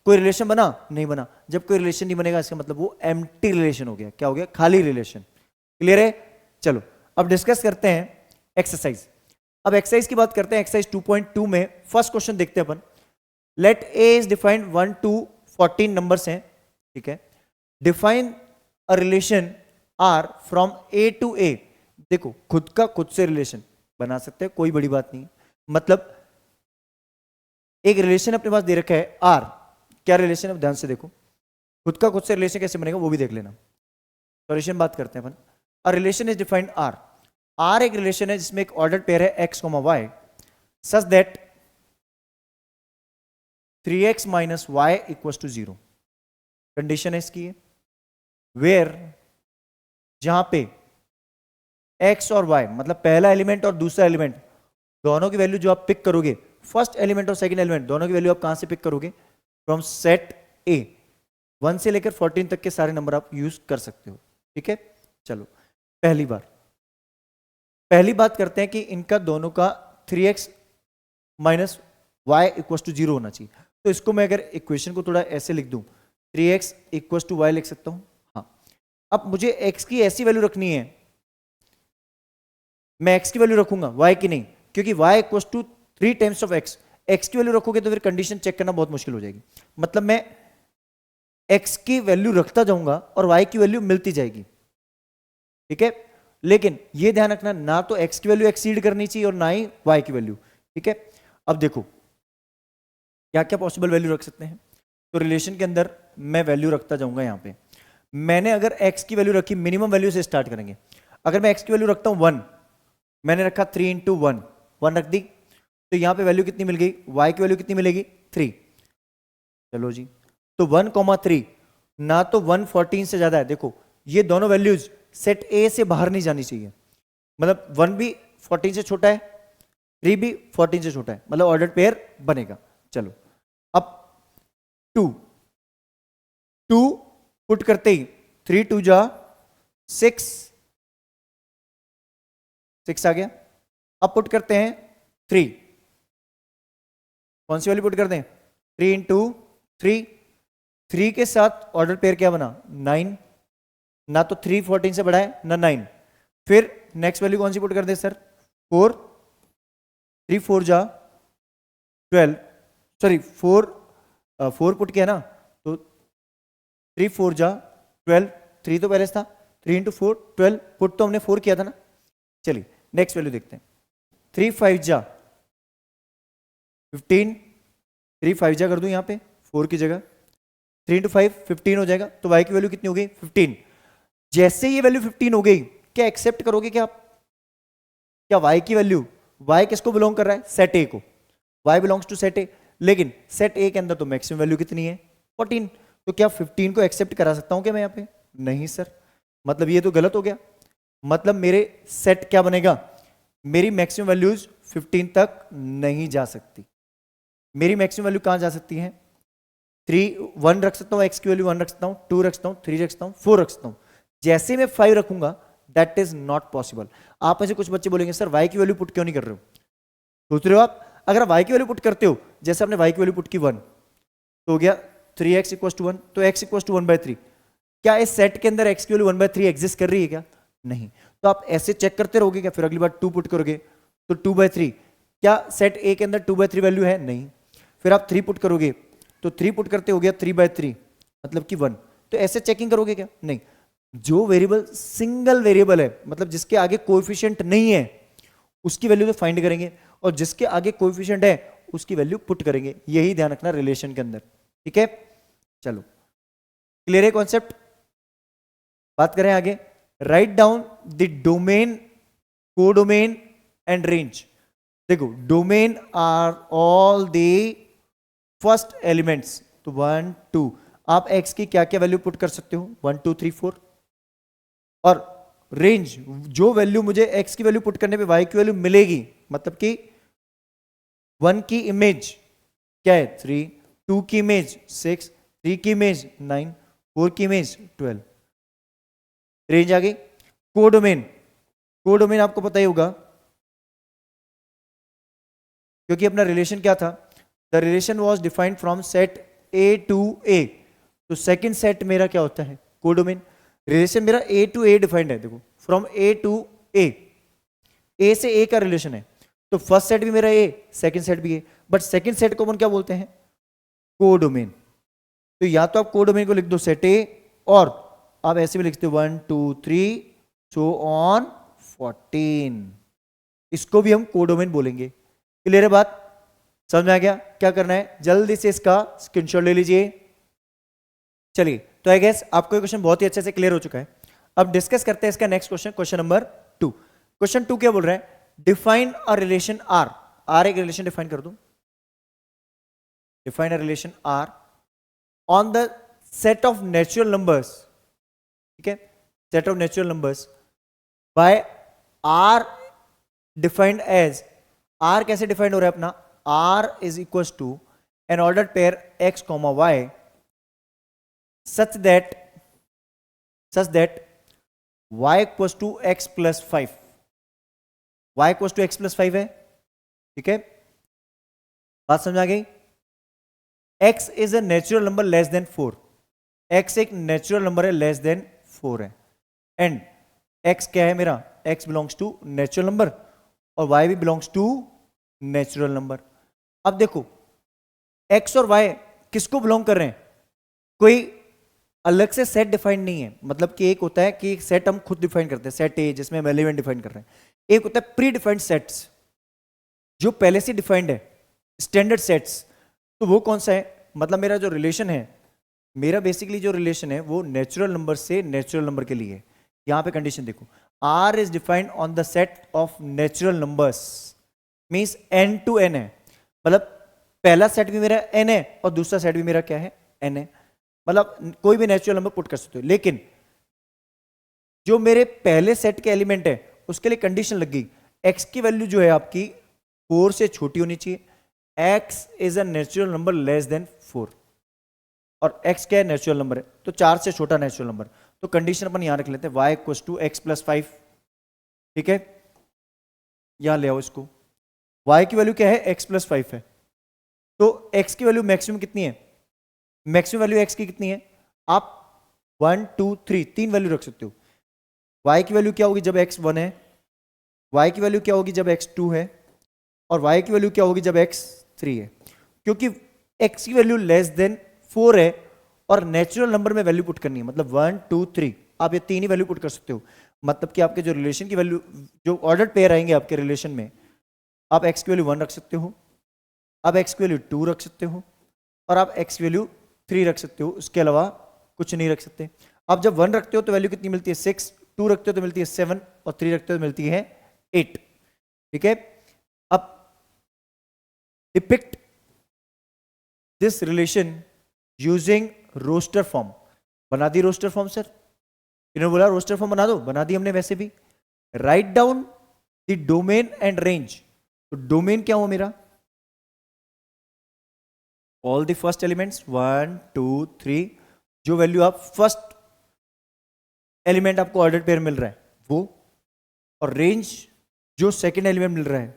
Speaker 1: कोई रिलेशन बना? नहीं बना। जब कोई रिलेशन नहीं बनेगा इसका मतलब वो एम्प्टी रिलेशन हो गया। क्या हो गया? खाली रिलेशन। क्लियर है? चलो अब डिस्कस करते हैं एक्सरसाइज। अब एक्सरसाइज की बात करते हैं। एक्सरसाइज 2.2 में फर्स्ट क्वेश्चन देखते हैं अपन। Let A is defined 1 to 14 numbers हैं, ठीक है। Define a relation R from A to A. देखो खुद का खुद से रिलेशन बना सकते हैं, कोई बड़ी बात नहीं। मतलब एक रिलेशन अपने पास दे रखा है आर। क्या रिलेशन है, ध्यान से देखो, खुद का खुद से रिलेशन कैसे बनेगा वो भी देख लेना। सॉल्यूशन बात करते हैं अपन। A relation is defined R. R एक रिलेशन है जिसमें एक ऑर्डर पेयर है X comma Y such that 3x minus Y equal to 0। Condition है इसकी है वेयर जहां पे x और y मतलब पहला एलिमेंट और दूसरा एलिमेंट दोनों की वैल्यू जो आप पिक करोगे, फर्स्ट एलिमेंट और सेकंड एलिमेंट दोनों की वैल्यू आप कहां से पिक करोगे, फ्रॉम सेट ए। 1 से लेकर 14 तक के सारे नंबर आप यूज कर सकते हो। ठीक है, चलो पहली बात करते हैं कि इनका दोनों का 3x minus Y equal to 0 होना चाहिए। तो इसको मैं अगर इक्वेशन को थोड़ा ऐसे लिख दूं, 3x इक्वल टू वाई लिख सकता हूं। हाँ, अब मुझे x की ऐसी वैल्यू रखनी है, मैं x की वैल्यू रखूंगा y की नहीं, क्योंकि y equal to 3 times of x। x की वैल्यू रखोगे तो फिर कंडीशन चेक करना बहुत मुश्किल हो जाएगी। मतलब मैं x की वैल्यू रखता जाऊंगा और y की वैल्यू मिलती जाएगी। ठीक है, लेकिन ये ध्यान रखना ना तो x की वैल्यू एक्सीड करनी चाहिए और ना ही y की वैल्यू। ठीक है, अब देखो क्या क्या पॉसिबल वैल्यू रख सकते हैं। तो रिलेशन के अंदर मैं वैल्यू रखता जाऊंगा। यहां पे मैंने अगर x की वैल्यू रखी, मिनिमम वैल्यू से स्टार्ट करेंगे। अगर मैं x की वैल्यू रखता हूं 1, मैंने रखा 3 इंटू 1 रख दी, तो यहां पे वैल्यू कितनी मिल गई, y की वैल्यू कितनी मिलेगी 3। चलो जी, तो 1,3 ना तो 114 से ज्यादा है। देखो ये दोनों वैल्यूज सेट ए से बाहर नहीं जानी चाहिए, मतलब 1 भी 14 से छोटा है, 3 भी 14 से छोटा है, मतलब ऑर्डर पेयर बनेगा। चलो अब 2 पुट करते ही 3 2 जा 6 आ गया। अब पुट करते हैं 3, कौन सी वैल्यू पुट करते हैं, 3 इंटू 3 के साथ ऑर्डर पेयर क्या बना 9, ना तो 3 14 से बड़ा है ना 9। फिर नेक्स्ट वैल्यू कौन सी पुट कर दे सर, 4, 3 4 जा 12, सॉरी 4 पुट किया ना, तो 3 4 जा 12, 3 तो पहले था, 3 इंटू 4 12, पुट तो हमने 4 किया था ना। चलिए नेक्स्ट वैल्यू देखते हैं, 3 5 जा 15, 3 5 जा कर दूं यहां पे 4 की जगह, 3 इंटू 5 15 हो जाएगा। तो y की वैल्यू कितनी हो गई 15। जैसे ये वैल्यू 15 हो गई, क्या एक्सेप्ट करोगे क्या आप, क्या y की वैल्यू, y किसको बिलोंग कर रहा है, सेट ए को, y belongs to set A, लेकिन सेट ए के अंदर तो मैक्सिमम वैल्यू कितनी है 14। तो क्या 15 को एक्सेप्ट करा सकता हूं क्या मैं यहां पे, नहीं सर, मतलब ये तो गलत हो गया। मतलब मेरे सेट क्या बनेगा, मेरी मैक्सिमम वैल्यूज 15 तक नहीं जा सकती। मेरी मैक्सिमम वैल्यू कहां जा सकती है, 3 1 रख सकता हूं, x की वैल्यू 1 रख सकता हूं, 2 रख सकता हूं, 3 रख सकता हूं, 4 रख सकता हूं। जैसे मैं 5 रखूंगा दैट इज नॉट पॉसिबल। आप में से कुछ बच्चे बोलेंगे सर y की वैल्यू पुट क्यों नहीं कर रहे हो, सोच रहे हो आप, अगर y की वैल्यू पुट करते हो, जैसे आपने y की वैल्यू पुट की 1 तो हो गया 3x इक्वल टू 1, तो x इक्वल टू 1/3। क्या इस सेट के अंदर x की वैल्यू 1/3 एग्जिस्ट कर रही है क्या, नहीं। तो आप ऐसे चेक करते रहोगे क्या, फिर अगली बार 2 पुट करोगे तो 2/3, क्या सेट ए के अंदर 2/3 वैल्यू है, नहीं। फिर आप 3 पुट करोगे तो 3 पुट करते हो गया 3/3 मतलब कि 1, तो ऐसे चेकिंग करोगे क्या, नहीं। जो वेरिएबल सिंगल वेरिएबल है, मतलब जिसके आगे कोएफिशिएंट नहीं है, उसकी वैल्यू तो फाइंड करेंगे, और जिसके आगे कोएफिशिएंट है उसकी वैल्यू पुट करेंगे। यही ध्यान रखना रिलेशन के अंदर। ठीक है, चलो क्लियर है कॉन्सेप्ट, बात करें आगे। Write down the domain, codomain and range. देखो domain are all the first elements, तो 1 2 आप x की क्या क्या वैल्यू पुट कर सकते हो 1 2 3 4, और रेंज जो वैल्यू मुझे x की वैल्यू पुट करने पे y की वैल्यू मिलेगी, मतलब कि 1 की इमेज क्या है 3, 2 की इमेज 6, 3 की इमेज 9, 4 की इमेज 12, रेंज आ गई। कोडोमेन, कोडोमेन आपको पता ही होगा, क्योंकि अपना रिलेशन क्या था, the relation was defined from set A to A, तो सेकेंड सेट मेरा क्या होता है कोडोमेन। रिलेशन मेरा ए टू ए डिफाइंड है, देखो फ्रॉम ए टू ए से ए का रिलेशन है, तो फर्स्ट सेट भी मेरा ए, सेकेंड सेट भी ए, बट सेकेंड सेट को अपन क्या बोलते हैं कोडोमेन। तो या तो आप कोडोमेन को लिख दो सेट ए, और आप ऐसे भी लिखते हो 1 2 3 सो ऑन 14, इसको भी हम कोडोमेन बोलेंगे। क्लियर है बात, समझ में आ गया? क्या करना है, जल्दी से इसका स्क्रीनशॉट ले लीजिए। चलिए, तो आई गेस आपको ये क्वेश्चन बहुत ही अच्छे से क्लियर हो चुका है। अब डिस्कस करते हैं इसका next question, question number 2। Question 2 क्या बोल रहा है, define a relation R. R एक रिलेशन डिफाइन कर दूं, define a relation R on the set of natural numbers, ठीक है, set of natural numbers by R defined as, R कैसे डिफाइंड हो रहा है अपना, R is equal to an ordered pair x comma y such that y equals to x plus 5, y equals to x plus 5 है, ठीक है, बात समझ आ गई। x is a natural number less than 4, x एक नेचुरल नंबर है less than 4 है, एंड x क्या है मेरा, x belongs to natural number और y भी बिलोंग्स टू नेचुरल नंबर। अब देखो x और y किसको बिलोंग कर रहे हैं, कोई अलग से सेट डिफाइन नहीं है, मतलब कि एक होता है कि एक सेट हम खुद डिफाइन करते हैं, सेट ए जिसमें हम एलिमेंट डिफाइन कर रहे हैं, एक होता है प्री डिफाइंड सेट्स जो पहले से डिफाइंड है, स्टैंडर्ड सेट्स। तो वो कौन सा है, मतलब मेरा जो रिलेशन है, मेरा बेसिकली जो रिलेशन है वो नेचुरल नंबर से नेचुरल नंबर के लिए है। यहां पे कंडीशन देखो, R is defined on the set of natural numbers, means n to n है, मतलब पहला सेट भी मेरा n है और दूसरा सेट भी मेरा क्या है, n है, मतलब कोई भी नेचुरल नंबर पुट कर सकते हो। लेकिन जो मेरे पहले सेट के एलिमेंट है उसके लिए कंडीशन लग गई, x की वैल्यू जो है आपकी 4 से छोटी होनी चाहिए, x is a natural number less than 4, और x क्या है, नेचुरल नंबर है, तो 4 से छोटा नेचुरल नंबर। तो कंडीशन अपन यहां रख लेते हैं, y equals to x plus 5, ठीक है, यहां ले आओ इसको, y की वैल्यू क्या है, x प्लस 5 है, तो x की वैल्यू मैक्सिमम कितनी है, मैक्सिमम वैल्यू x की कितनी है, आप 1 2 3 तीन वैल्यू रख सकते हो। y की वैल्यू क्या होगी जब x 1 है, y की वैल्यू क्या होगी जब x 2 है, और y की वैल्यू क्या होगी जब x 3 है, क्योंकि x की वैल्यू लेस देन 4 है और नेचुरल नंबर में वैल्यू पुट करनी है, मतलब 1 2 3 आप ये तीन ही वैल्यू पुट कर सकते हो, मतलब कि आपके जो रिलेशन की वैल्यू, जो ऑर्डर्ड पेयर आएंगे आपके रिलेशन में, आप x की वैल्यू 1 रख सकते हो, आप x की वैल्यू 2 रख सकते हो, और आप x की वैल्यू 3 रख सकते हो, उसके अलावा कुछ नहीं रख सकते। आप जब 1 रखते हो तो वैल्यू कितनी मिलती है, 6, 2 रखते हो तो मिलती है 7, और 3 रखते हो तो मिलती है 8, ठीक है। अब depict this relation using roster form, बना दी रोस्टर फॉर्म सर, इन्होंने बोला रोस्टर फॉर्म बना दो, बना दी हमने वैसे भी। Right down the domain and range, तो डोमेन क्या हुआ मेरा, ऑल द फर्स्ट एलिमेंट्स 1 2 3, जो वैल्यू आप फर्स्ट एलिमेंट आपको ऑर्डर पेयर मिल रहा है वो, और रेंज जो सेकंड एलिमेंट मिल रहा है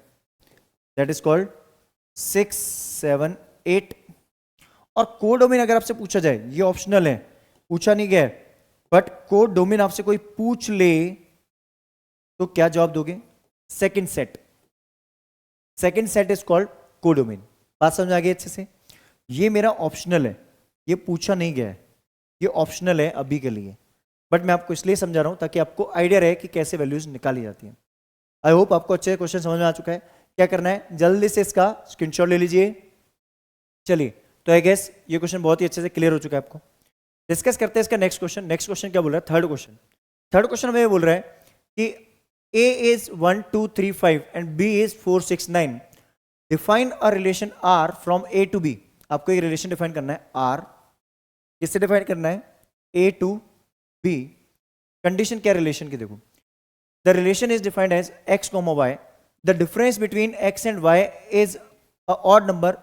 Speaker 1: दैट इज कॉल्ड 6 7 8। और कोडोमेन अगर आपसे पूछा जाए, ये ऑप्शनल है, पूछा नहीं गया है, बट कोडोमेन आपसे कोई पूछ ले तो क्या जवाब दोगे, second set, second set is called codomain. बात समझ आ गई अच्छे से, ये मेरा ऑप्शनल है, ये पूछा नहीं गया है, ये ऑप्शनल है अभी के लिए, बट मैं आपको इसलिए समझा रहा हूं ताकि आपको आइडिया रहे कि कैसे वैल्यूज निकाली जाती हैं। आई होप आपको अच्छे क्वेश्चन समझ में आ चुका है। क्या करना है, जल्दी से इसका स्क्रीनशॉट ले लीजिए। चलिए, तो आई गेस ये क्वेश्चन बहुत ही अच्छे से क्लियर हो चुका है आपको। डिस्कस करते हैं इसका नेक्स्ट क्वेश्चन। नेक्स्ट क्वेश्चन क्या बोल रहा है, थर्ड क्वेश्चन। थर्ड क्वेश्चन हमें बोल रहा है कि A is 1 2 3 5 and B is 4 6 9, define a relation R from A to B। आपको एक रिलेशन डिफाइन करना है R, किससे डिफाइन करना है, A to B। कंडीशन क्या रिलेशन की, देखो the relation is defined as x, y, the difference between x and y is a odd number,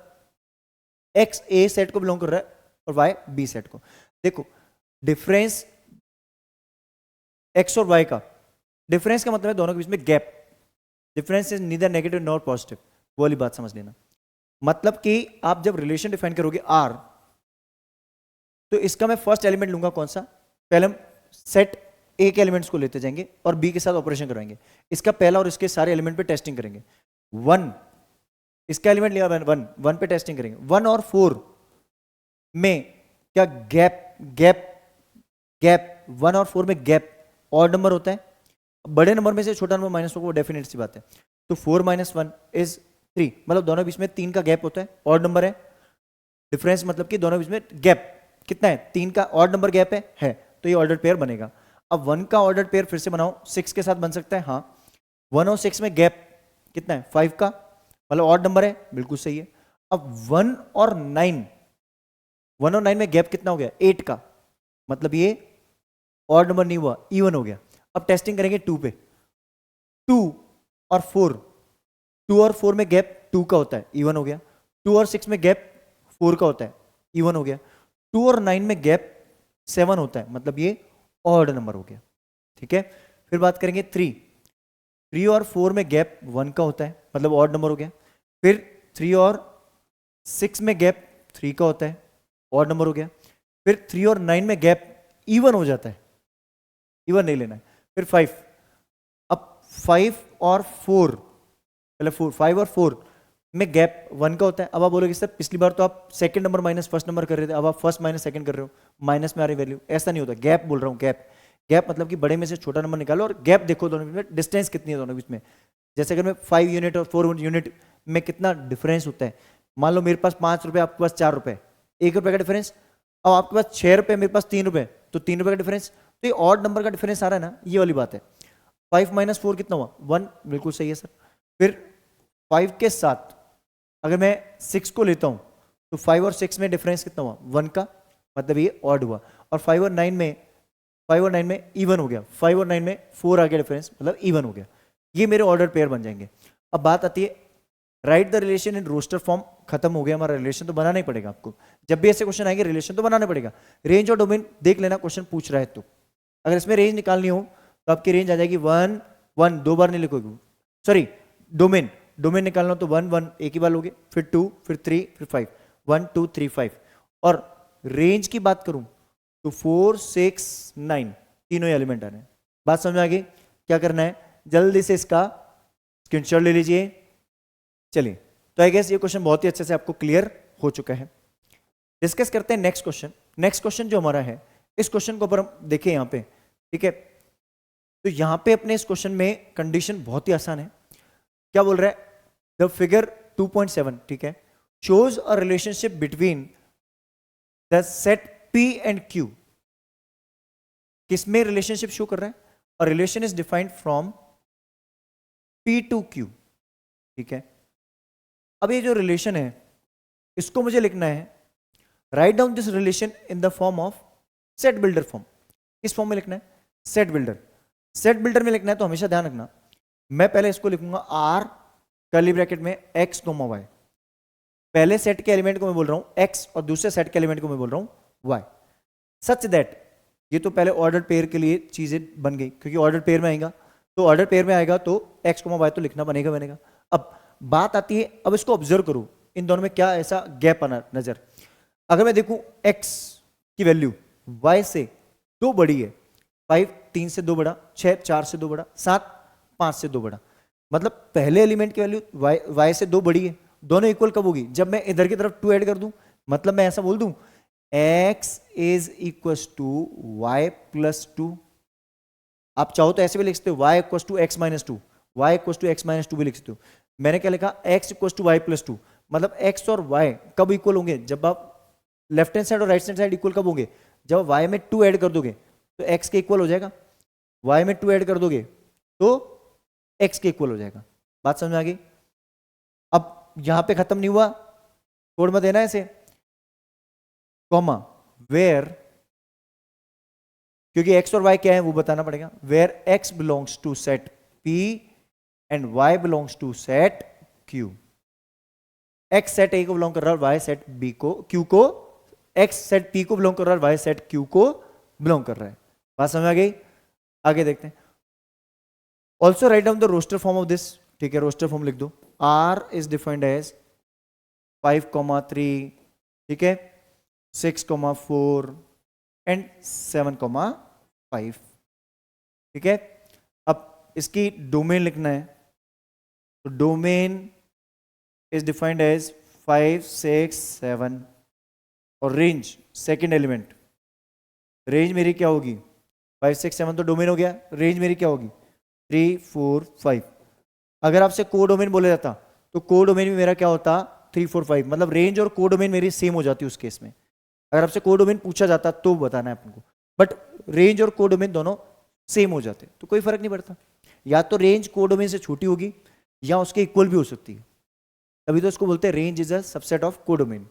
Speaker 1: x A set को बिलोंग कर रहा है और y B सेट को। देखो डिफरेंस x और y का, डिफरेंस का मतलब है दोनों के बीच में gap, difference is neither negative nor positive, वो वाली बात समझ लेना। मतलब कि आप जब रिलेशन डिफाइन करोगे R, तो इसका मैं फर्स्ट एलिमेंट लूंगा कौन सा, पहले हम सेट A के एलिमेंट्स को लेते जाएंगे और B के साथ ऑपरेशन कराएंगे, इसका पहला और इसके सारे एलिमेंट पे टेस्टिंग करेंगे। 1 इसका एलिमेंट लिया, 1 पे टेस्टिंग करेंगे। 1 और 4 में क्या गैप गैप गैप, 1 और 4 में गैप ऑड नंबर होता है, बड़े नंबर में से छोटा नंबर माइनस होगा, वो डेफिनेट सी बात है। तो 4 - 1 इज 3, मतलब दोनों बीच में 3 का गैप होता है, ऑड नंबर है। डिफरेंस मतलब कि दोनों बीच में गैप कितना है, 3 का ऑड नंबर गैप है, तो ये ऑर्डर पेयर बनेगा। अब 1 का ऑर्डर पेयर फिर से बनाओ, 6 के साथ बन सकता है, हाँ। 1 और 6 में गैप कितना है, 5 का, मतलब ऑड नंबर है, बिल्कुल सही है। अब 1 और 9 में गैप कितना हो गया, 8 का, मतलब ये ऑड नंबर नहीं हुआ, इवन हो गया। अब टेस्टिंग करेंगे 2 पे, 2 और 4, 2 और 4 में गैप 2 का होता है, इवन हो गया। 2 और 6 में गैप 4 का होता है, इवन हो गया। 2 और 9 में गैप 7 होता है, मतलब ये ऑड नंबर हो गया, ठीक है। फिर बात करेंगे 3 और 4 में गैप 1 का होता है, मतलब ऑड नंबर हो गया। फिर 3 और 6 में गैप 3 का होता है, ऑड नंबर हो गया। फिर 3 और 9 में गैप इवन हो जाता है, इवन नहीं लेना है। फिर 5, अब 5 और 4, पहले 5 और 4 में गैप 1 का होता है। अब आप बोलोगे सर पिछली बार तो आप second number minus first number कर रहे थे, अब आप फर्स्ट माइनस सेकंड कर रहे हो, माइनस में आ रही वैल्यू। ऐसा नहीं होता, गैप बोल रहा हूँ, गैप मतलब कि बड़े में से छोटा नंबर निकालो और गैप देखो दोनों बीच में डिस्टेंस कितनी है दोनों बीच में। जैसे अगर मैं 5 यूनिट और 4 यूनिट में कितना डिफरेंस होता है, मान लो मेरे पास 5 रुपए, आपके पास 4 रुपए, 1 रुपए का डिफरेंस। अब आपके पास 6 रुपए, मेरे पास 3 रुपए, तो 3 रुपए का डिफरेंस, तो ये ऑड नंबर का डिफरेंस आ रहा है ना, ये वाली बात है। 5 माइनस 4 कितना हुआ, 1, बिल्कुल सही है सर। फिर 5 के साथ अगर मैं 6 को लेता हूं तो 5 और 6 में डिफरेंस कितना हुआ, 1 का, मतलब ये ऑड हुआ। और 5 और 9 में इवन हो गया, 5 और 9 में 4 आ गया डिफरेंस, मतलब इवन हो गया। ये मेरे ऑर्डर पेयर बन जाएंगे। अब बात आती है write the relation in roster form, खत्म हो गया हमारा, रिलेशन तो बनाना ही पड़ेगा आपको, जब भी ऐसे क्वेश्चन आएंगे रिलेशन तो बनाना पड़ेगा। रेंज और डोमेन देख लेना, क्वेश्चन पूछ रहा है तो अगर इसमें रेंज निकालनी हो तो आपकी रेंज आ जाएगी 1 1, 2 बार नहीं लिखोगे, सॉरी डोमेन निकालना हो तो 1 1 एक ही बार लोगे, फिर 2, फिर 3, फिर 5, 1 2 3 5। और रेंज की बात करूं तो 4 6 9 तीनों एलिमेंट आ रहे हैं। बात समझ में आ गई, क्या करना है, जल्दी से इसका स्क्रीनशॉट ले लीजिए। चलिए, तो आई गेस ये क्वेश्चन बहुत ही अच्छे से आपको क्लियर हो चुका है। डिस्कस करते हैं नेक्स्ट क्वेश्चन। नेक्स्ट क्वेश्चन जो हमारा है, इस क्वेश्चन को ऊपर हम देखें यहां पे, ठीक है। तो यहां पे अपने इस क्वेश्चन में कंडीशन बहुत ही आसान है। क्या बोल रहा है, द फिगर 2.7, ठीक है, shows a relationship between the set P and Q। किसमें रिलेशनशिप शो कर रहा है, और relation is defined from P to Q, ठीक है। अब ये जो रिलेशन है इसको मुझे लिखना है, write down this relation in the form of set builder form. किस फॉर्म में लिखना है, सेट बिल्डर। सेट बिल्डर में लिखना है तो हमेशा ध्यान रखना, मैं पहले इसको लिखूंगा R कर्ली ब्रैकेट में x, y। पहले सेट के एलिमेंट को मैं बोल रहा हूं x और दूसरे सेट के एलिमेंट को मैं बोल रहा हूं y, सच दैट, ये तो पहले ऑर्डर पेयर के लिए चीजें बन गई, क्योंकि ऑर्डर पेयर में आएगा तो ऑर्डर पेयर में आएगा तो x, y तो लिखना बनेगा। अब बात आती है, अब इसको ऑब्जर्व करो, इन दोनों में क्या ऐसा गैप आना नजर। अगर मैं देखूं x की वैल्यू y से 2 बड़ी है, 5 3 से 2 बड़ा, 6 4 से 2 बड़ा, 7 5 से 2 बड़ा, मतलब पहले एलिमेंट की वैल्यू y से 2 बड़ी है। दोनों इक्वल कब होगी, जब मैं इधर की तरफ 2 ऐड कर दूं, मतलब मैं ऐसा बोल दूं x is equal to y plus 2। आप चाहो तो ऐसे भी लिख सकते हो y equal to x minus 2, y equal to x minus 2 भी लिख सकते हो। मैंने क्या लिखा, x equal to y plus 2, मतलब x और y कब इक्वल होंगे, जब आप लेफ्ट हैंड साइड और राइट हैंड साइड इक्वल कब होंगे, जब y में 2 ऐड कर दोगे तो x के इक्वल हो जाएगा, y में 2 ऐड कर दोगे तो x के इक्वल हो जाएगा। बात समझ में आ गई। अब यहां पे खत्म नहीं हुआ, छोड़ मत देना ऐसे, कॉमा वेयर, क्योंकि x और y क्या है वो बताना पड़ेगा, where x belongs to set P and y belongs to set Q। x set A को बिलोंग कर रहा है, y सेट B को, Q को, x सेट P को बिलोंग कर रहा है, y सेट Q को बिलोंग कर रहा है। बात समझ आ गई, आगे देखते हैं। Also write down the roster form of this, ठीक है, रोस्टर फॉर्म लिख दो। R इज डिफाइंड एज 5,3, ठीक है, 6,4 एंड 7,5, ठीक है। अब इसकी डोमेन लिखना है, तो डोमेन इज डिफाइंड एज 5 6 7, और रेंज सेकेंड एलिमेंट, रेंज मेरी क्या होगी, 5 6 7 तो डोमेन हो गया, रेंज मेरी क्या होगी 3 4 5। अगर आपसे को डोमेन बोला जाता तो कोडोमेन में मेरा क्या होता 3 4 5, मतलब रेंज और कोडोमेन मेरी सेम हो जाती है उस केस में। अगर आपसे कोडोमेन पूछा जाता तो बताना है अपन को, बट रेंज और कोडोमेन दोनों सेम हो जाते तो कोई फर्क नहीं पड़ता। या तो रेंज कोडोमेन से छोटी होगी या उसके इक्वल भी हो सकती है, तभी तो इसको बोलते हैं range is a subset of codomain.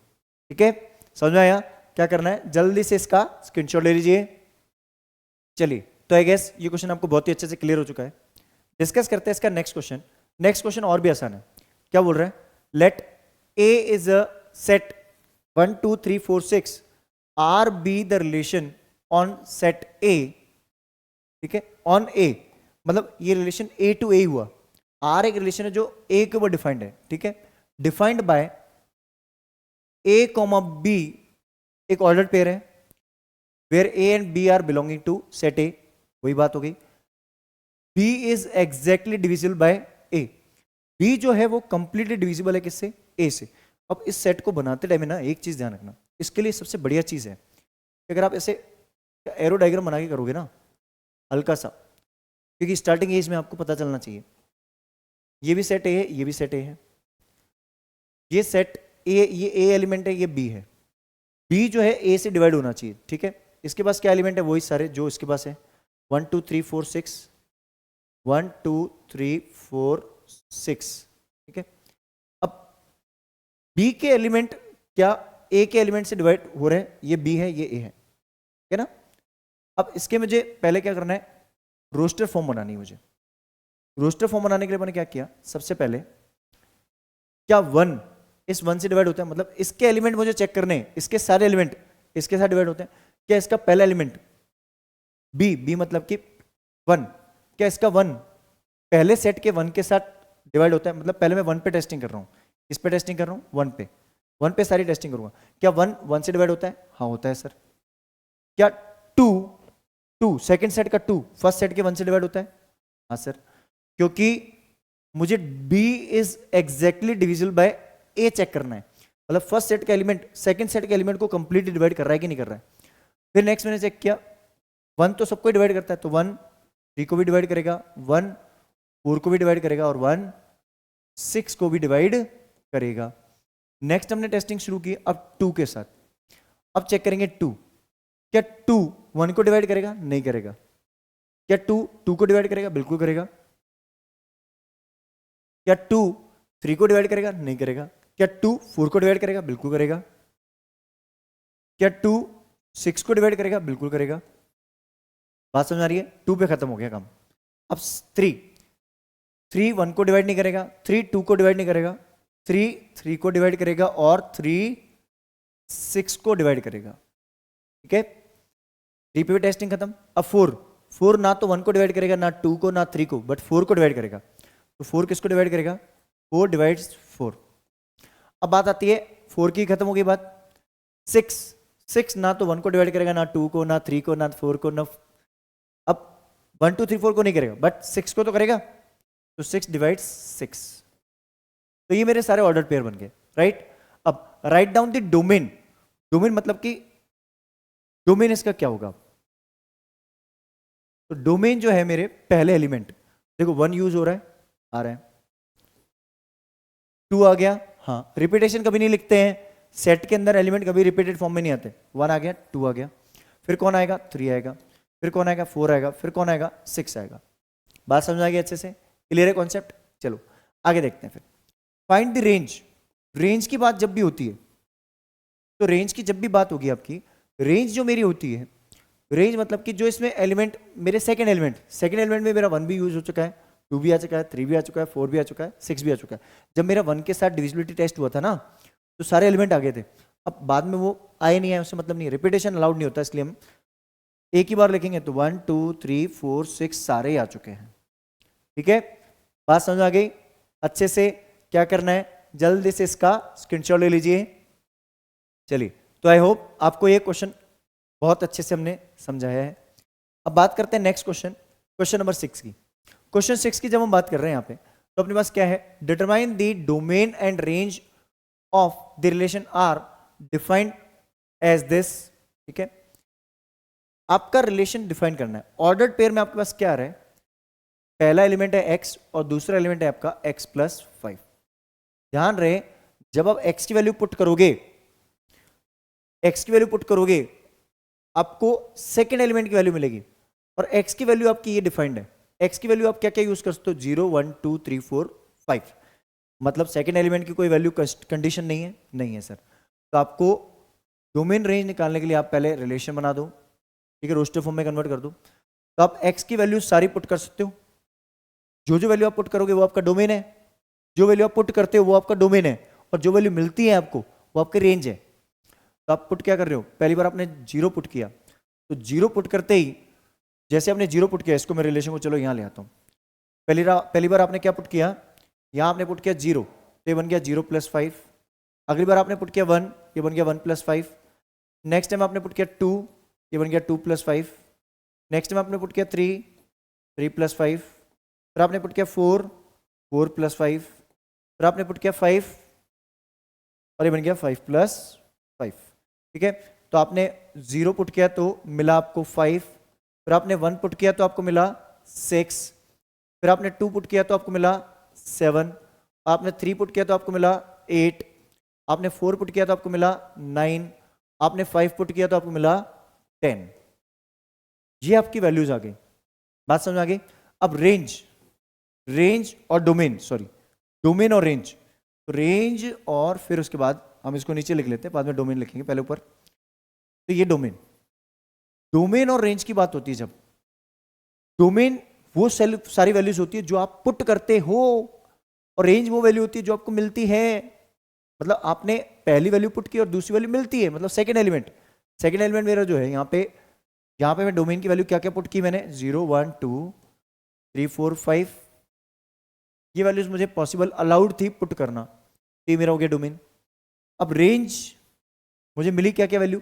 Speaker 1: ठीक है, समझ में आया? क्या करना है, जल्दी से इसका स्क्रीनशॉट ले लीजिए। चलिए, तो आई गेस ये क्वेश्चन आपको बहुत ही अच्छे से क्लियर हो चुका है। डिस्कस करते हैं इसका नेक्स्ट क्वेश्चन। नेक्स्ट क्वेश्चन और भी आसान है। क्या बोल रहा है, let A is a set 1 2 3 4 6 R be the relation on set A. ठीक है, ऑन ए मतलब ये रिलेशन ए टू ए हुआ, आर एक रिलेशन है जो ए के ऊपर डिफाइंड है। ठीक है, defined by a comma b, एक ऑर्डर्ड पेयर है, where a and b are belonging to set A. वही बात हो गई, b is exactly divisible by a. B जो है वो कंप्लीटली डिविजिबल है किससे, ए से। अब इस सेट को बनाते टाइम ना एक चीज ध्यान रखना, इसके लिए सबसे बढ़िया चीज है कि अगर आप ऐसे एरो डायग्राम बना के करोगे ना हल्का सा, क्योंकि स्टार्टिंग एज में आपको पता चलना चाहिए ये भी सेट ए है, ये भी सेट ए है, ये सेट ए, ये ए एलिमेंट है, ये बी है। बी जो है ए से डिवाइड होना चाहिए। ठीक है, इसके पास क्या एलिमेंट है, वही सारे जो इसके पास है 1 2 3 4 6, 1 2 3 4 6। ठीक है, अब बी के एलिमेंट क्या ए के एलिमेंट से डिवाइड हो रहे हैं, ये बी है ये ए है, ठीक है ना। अब इसके मुझे पहले क्या करना है, रोस्टर फॉर्म बनानी है मुझे। रोस्टर फॉर्म बनाने के लिए मैंने क्या किया, सबसे पहले क्या 1 इस 1 से डिवाइड होता है, मतलब इसके एलिमेंट मुझे चेक करने हैं, इसके सारे एलिमेंट इसके साथ डिवाइड होते हैं। क्या इसका पहला एलिमेंट बी मतलब कि 1, क्या इसका 1 पहले सेट के 1 के साथ डिवाइड होता है, मतलब पहले मैं 1 पे टेस्टिंग कर रहा हूँ, इस पे टेस्टिंग कर रहा हूँ, 1 पे सारी टेस्टिंग करूंगा। क्या 1 से डिवाइड होता है, हाँ होता है सर। क्या 2 सेकंड सेट का 2 फर्स्ट सेट के 1 से डिवाइड होता है, हाँ सर, क्योंकि मुझे B इज एग्जैक्टली डिविजिबल बाय A चेक करना है, मतलब फर्स्ट सेट का एलिमेंट सेकंड सेट के एलिमेंट को कंप्लीटली डिवाइड कर रहा है कि नहीं कर रहा है। फिर नेक्स्ट मैंने चेक किया 1 तो सबको डिवाइड करता है, तो 1 3 को भी डिवाइड करेगा, 1 4 को भी डिवाइड करेगा और 1 6 को भी डिवाइड करेगा। नेक्स्ट हमने टेस्टिंग शुरू की अब 2 के साथ। अब चेक करेंगे 2, क्या 2 1 को डिवाइड करेगा, नहीं करेगा। क्या 2 को डिवाइड करेगा, बिल्कुल करेगा। क्या 2 3 को डिवाइड करेगा, नहीं करेगा। क्या 2 4 को डिवाइड करेगा, बिल्कुल करेगा। क्या 2 6 को डिवाइड करेगा, बिल्कुल करेगा। बात समझ आ रही है, 2 पे खत्म हो गया काम। अब 3 1 को डिवाइड नहीं करेगा, 3 2 को डिवाइड नहीं करेगा, 3 को डिवाइड करेगा और 3 6 को डिवाइड करेगा। ठीक है, 3 पे भी टेस्टिंग खत्म। अब 4 ना तो 1 को डिवाइड करेगा, ना 2 को, ना 3 को, बट 4 को डिवाइड करेगा। तो 4 किसको डिवाइड करेगा, 4 डिवाइड्स 4। अब बात आती है 4 की, खत्म हो गई बात। 6 ना तो 1 को डिवाइड करेगा, ना 2 को, ना 3 को, ना 4 को, ना, अब 1 2 3 4 को नहीं करेगा, बट 6 को तो करेगा, तो 6 डिवाइड्स 6। तो ये मेरे सारे ऑर्डर पेयर बन गए, राइट। अब right down the domain. Domain मतलब कि डोमेन इसका क्या होगा, तो डोमेन जो है मेरे पहले एलिमेंट, देखो 1 यूज हो रहा है, आ रहा है, 2 आ गया, हाँ रिपीटेशन कभी नहीं लिखते हैं सेट के अंदर, एलिमेंट कभी रिपीटेड फॉर्म में नहीं आते। 1 आ गया, 2 आ गया, फिर कौन आएगा, 3 आएगा, फिर कौन आएगा, 4 आएगा, फिर कौन आएगा, 6 आएगा। बात समझ आ गई अच्छे से, क्लियर है कॉन्सेप्ट। चलो आगे देखते हैं। फिर फाइंड द रेंज। रेंज की बात जब भी होती है, तो रेंज की जब भी बात होगी आपकी, रेंज जो मेरी होती है, रेंज मतलब कि जो इसमें एलिमेंट मेरे सेकंड एलिमेंट में मेरा 1 भी यूज हो चुका है, 2 भी आ चुका है, 3 भी आ चुका है, 4 भी आ चुका है, 6 भी आ चुका है। जब मेरा 1 के साथ डिविजिबिलिटी टेस्ट हुआ था ना, तो सारे एलिमेंट आ गए थे। अब बाद में वो आए नहीं आए उससे मतलब नहीं है, रिपीटेशन अलाउड नहीं होता, इसलिए हम एक ही बार लिखेंगे। तो 1 2 3 4 6 सारे आ चुके हैं। ठीक है, बात समझ आ गई अच्छे से। क्या करना है, जल्दी से इसका स्क्रीनशॉट ले लीजिए। चलिए, तो आई होप आपको ये क्वेश्चन बहुत अच्छे से हमने समझाया है। अब बात करते हैं नेक्स्ट क्वेश्चन, क्वेश्चन नंबर 6 की। क्वेश्चन 6 की जब हम बात कर रहे हैं यहाँ पे, तो अपने पास क्या है, determine the domain and range of the relation R defined as this. ठीक है, आपका रिलेशन डिफाइन करना है। ऑर्डर्ड पेयर में आपके पास क्या आ रहा है, पहला एलिमेंट है x और दूसरा एलिमेंट है आपका x + 5। ध्यान रहे, जब आप x की वैल्यू पुट करोगे, x की वैल्यू पुट करोगे, आपको सेकेंड एलिमेंट की वैल्यू मिलेगी, और x की वैल्यू आपकी ये डिफाइंड है। x की वैल्यू आप क्या क्या यूज कर सकते हो, 0 1 2 3 4 5, मतलब सेकेंड एलिमेंट की कोई वैल्यू कंडीशन नहीं है, नहीं है सर। तो आपको डोमेन रेंज निकालने के लिए आप पहले रिलेशन बना दो, ठीक है, रोस्टर फॉर्म में कन्वर्ट कर दो। तो आप x की वैल्यू सारी पुट कर सकते हो, जो जो वैल्यू आप पुट करोगे वो आपका डोमेन है, जो वैल्यू आप पुट करते हो वो आपका डोमेन है, और जो वैल्यू मिलती है आपको वो आपकी रेंज है। तो आप पुट क्या कर रहे हो, पहली बार आपने 0 पुट किया, तो 0 पुट करते ही जैसे आपने 0 पुट किया, इसको मैं रिलेशन को चलो यहां ले आता हूं। पहली बार आपने क्या पुट किया, यहां आपने पुट किया 0, तो ये बन गया 0 + 5। अगली बार आपने पुट किया 1, ये बन गया 1 + 5। नेक्स्ट टाइम आपने पुट किया 2, ये बन गया 2 + 5। नेक्स्ट टाइम आपने पुट किया 3, 3 + 5। फिर आपने पुट किया 4, 4 + 5। फिर आपने पुट किया 5, और ये बन गया 5 + 5, ठीक है। तो आपने 0 पुट किया तो मिला आपको 5, फिर आपने 1 पुट किया तो आपको मिला 6, फिर आपने 2 पुट किया तो आपको मिला 7, आपने 3 पुट किया तो आपको मिला 8, आपने 4 पुट किया तो आपको मिला 9, आपने 5 पुट किया तो आपको मिला 10। ये आपकी वैल्यूज आ गई, बात समझ आ गई। अब रेंज और डोमेन, सॉरी, डोमेन और रेंज, तो रेंज और फिर उसके बाद हम इसको नीचे लिख लेते हैं, बाद में डोमेन लिखेंगे, पहले ऊपर। तो ये डोमेन और रेंज की बात होती है। जब डोमेन वो सारी वैल्यूज होती है जो आप पुट करते हो, और रेंज वो वैल्यू होती है जो आपको मिलती है, मतलब आपने पहली वैल्यू पुट की और दूसरी वैल्यू मिलती है, मतलब सेकेंड एलिमेंट मेरा जो है यहाँ पे मैं डोमेन की वैल्यू क्या क्या पुट की मैंने, 0 1 2 3 4 5, ये वैल्यूज मुझे पॉसिबल अलाउड थी पुट करना, तो ये मेरा हो गया डोमेन। अब रेंज मुझे मिली क्या क्या वैल्यू,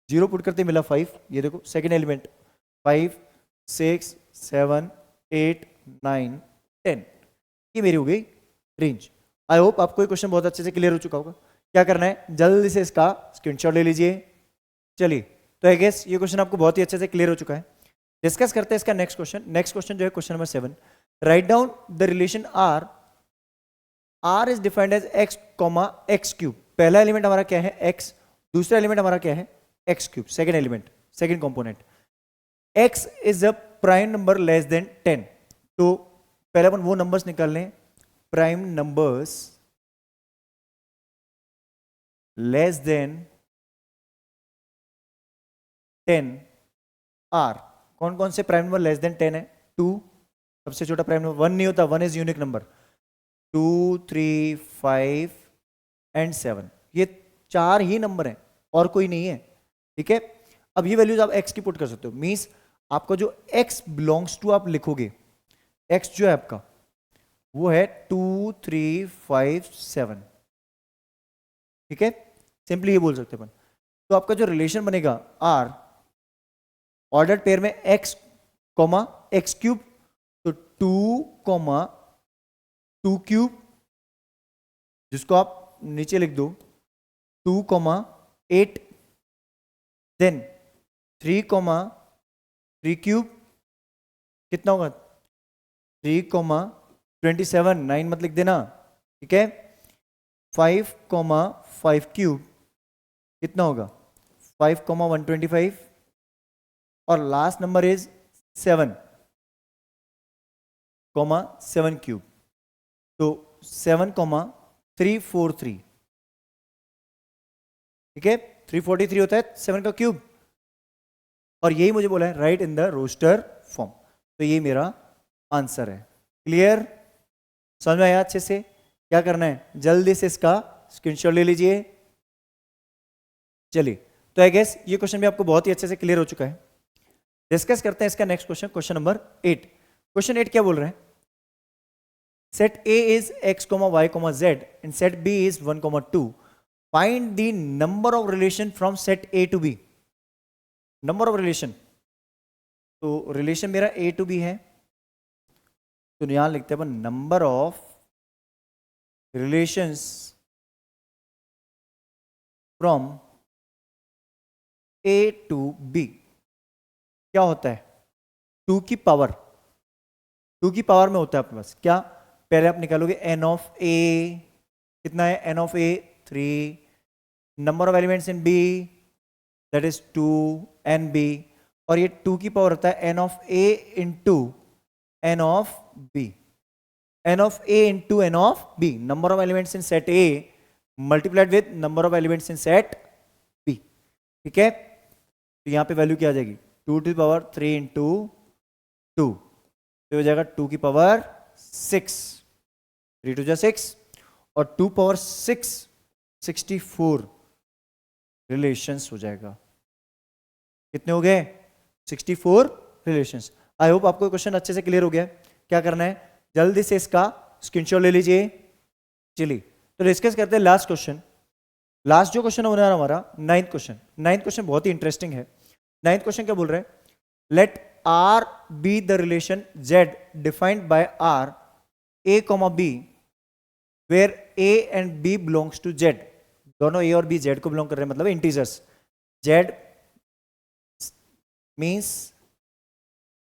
Speaker 1: 0 पुट करते मिला 5, ये देखो सेकेंड एलिमेंट, 5 6 7 8 9 10, ये मेरी हो गई रेंज। आई होप आपको ये क्वेश्चन बहुत अच्छे से क्लियर हो चुका होगा। क्या करना है, जल्दी से इसका स्क्रीनशॉट ले लीजिए। चलिए, तो आई गेस ये क्वेश्चन आपको बहुत ही अच्छे से क्लियर हो चुका है। डिस्कस करते हैं इसका नेक्स्ट क्वेश्चन जो है question number 7। Write down the relation R is defined as x, x³। पहला एलिमेंट हमारा क्या है, x, दूसरा एलिमेंट हमारा क्या है, x³, second element, second component. x is a prime number less than 10। तो पहले अपन वो नंबर्स निकाल लें, prime numbers less than 10 are. कौन कौन से प्राइम नंबर लेस देन 10 है, 2 सबसे छोटा प्राइम नंबर, 1 नहीं होता, 1 इज यूनिक नंबर, 2 3 5 एंड 7, ये 4 ही नंबर हैं और कोई नहीं है, ठीक है। अब ये वैल्यूज आप x की पुट कर सकते हो, मींस आपका जो x बिलोंग्स टू आप लिखोगे, x जो है आपका वो है 2 3 5 7, ठीक है, सिंपली ये बोल सकते हैं अपन। तो आपका जो रिलेशन बनेगा r ऑर्डर्ड पेयर में x, x³, तो 2, 2³ जिसको आप नीचे लिख दो 2, 8, देन 3, 3³ कितना होगा, 3, 27, 9 मत लिख देना, ठीक है। 5, 5³ कितना होगा, 5, 125, और लास्ट नंबर इज 7, 7³, तो 7, 343, ठीक है, 343 होता है 7 का क्यूब, और यही मुझे बोला है write in the roster form. तो ये मेरा आंसर है। क्लियर, समझ में आया अच्छे से। क्या करना है, जल्दी से इसका स्क्रीनशॉट ले लीजिए। चलिए, तो आई गेस ये क्वेश्चन भी आपको बहुत ही अच्छे से क्लियर हो चुका है। डिस्कस करते हैं इसका नेक्स्ट क्वेश्चन नंबर 8। क्वेश्चन 8 क्या बोल रहे हैं, set A is x, y, z and set B is 1, 2. Find the number of relation from set A to B. Number of relation, तो रिलेशन मेरा A to B है, तो यहां लिखते हैं अपन number of relations from A to B। क्या होता है, 2 की पावर, 2 की पावर में होता है आपके पास क्या, पहले आप निकालोगे n ऑफ A, कितना है, n of a 3, number of elements in b that is 2 n b, और ये 2 की पावर होता है n of a into n of b, n of a into n of b, number of elements in set A multiplied with number of elements in set B. ठीक है, तो यहां पे वैल्यू क्या आ जाएगी, 2 to the power 3 into 2, तो हो जाएगा 2 की पावर 6, 3 to the 6, और 2 पावर 6 64 रिलेशंस हो जाएगा। कितने हो गए, 64 रिलेशंस। आई होप आपको क्वेश्चन अच्छे से क्लियर हो गया। क्या करना है, जल्दी से इसका स्क्रीनशॉट ले लीजिए। चलिए तो डिस्कस करते हैं लास्ट क्वेश्चन। लास्ट जो क्वेश्चन होने वाला हमारा नाइन्थ क्वेश्चन। नाइन्थ क्वेश्चन बहुत ही इंटरेस्टिंग है। नाइन्थ क्वेश्चन क्या बोल रहे हैं, let R be the relation Z defined by R a comma b where a and b belongs to Z. दोनों ए और बी जेड को बिलोंग कर रहे हैं, मतलब इंटीजर्स। जेड मीन्स,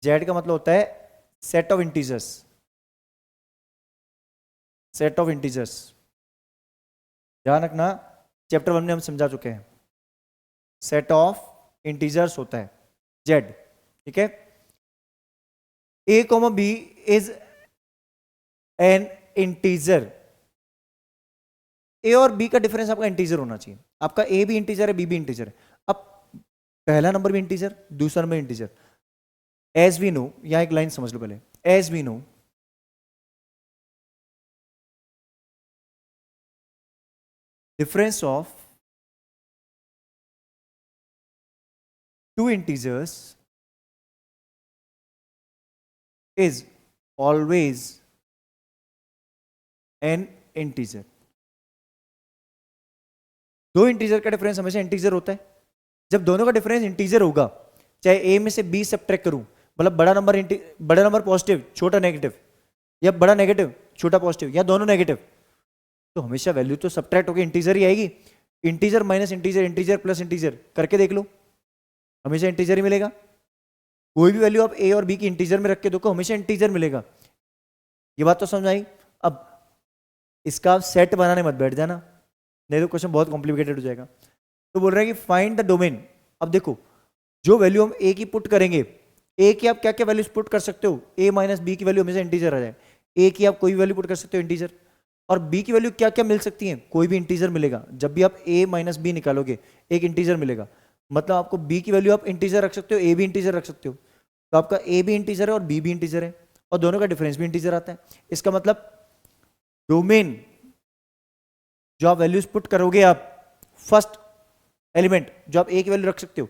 Speaker 1: जेड का मतलब होता है set of integers, set of integers. ध्यान रखना, चैप्टर 1 में हम समझा चुके हैं, सेट ऑफ इंटीजर्स होता है जेड। ठीक है, A comma B is an integer. A और बी का डिफरेंस आपका इंटीजर होना चाहिए। आपका ए भी इंटीजर है, बी भी इंटीजर है। अब पहला नंबर भी इंटीजर, दूसरा number integer. As we know, यहां एक लाइन समझ लो पहले, as we know difference of two integers is always an integer। दो इंटीजर का डिफरेंस हमेशा इंटीजर होता है। जब दोनों का डिफरेंस इंटीजर होगा, चाहे ए में से बी सब्ट्रैक्ट करूं, मतलब बड़ा नंबर पॉजिटिव छोटा नेगेटिव, या बड़ा नेगेटिव छोटा पॉजिटिव, या दोनों नेगेटिव, तो हमेशा वैल्यू तो सब्ट्रैक्ट होकर इंटीजर ही आएगी। Integer minus integer, integer plus integer करके देख लो, हमेशा इंटीजर ही मिलेगा। कोई भी वैल्यू आप ए और बी की इंटीजर में रख के देखो, हमेशा इंटीजर मिलेगा। ये बात तो समझ आई। अब इसका सेट बनाने मत बैठ जाना, नहीं तो क्वेश्चन बहुत कॉम्प्लिकेटेड हो जाएगा। तो बोल रहे हैं कि फाइंड द डोमेन। अब देखो, जो वैल्यू हम ए की पुट करेंगे, ए की आप क्या क्या वैल्यूज पुट कर सकते हो, ए माइनस बी की वैल्यू हमेशा इंटीजर आ जाए। ए की आप कोई भी वैल्यू पुट कर सकते हो इंटीजर, और बी की वैल्यू क्या क्या मिल सकती है, कोई भी इंटीजर मिलेगा। जब भी आप a माइनस बी निकालोगे, एक इंटीजर मिलेगा। मतलब आपको b की वैल्यू आप इंटीजर रख सकते हो, a भी इंटीजर रख सकते हो। तो आपका a भी इंटीजर है और b भी इंटीजर है, और दोनों का डिफरेंस भी इंटीजर आता है। इसका मतलब डोमेन जो आप वैल्यूज पुट करोगे, आप फर्स्ट एलिमेंट जो आप a की वैल्यू रख सकते हो,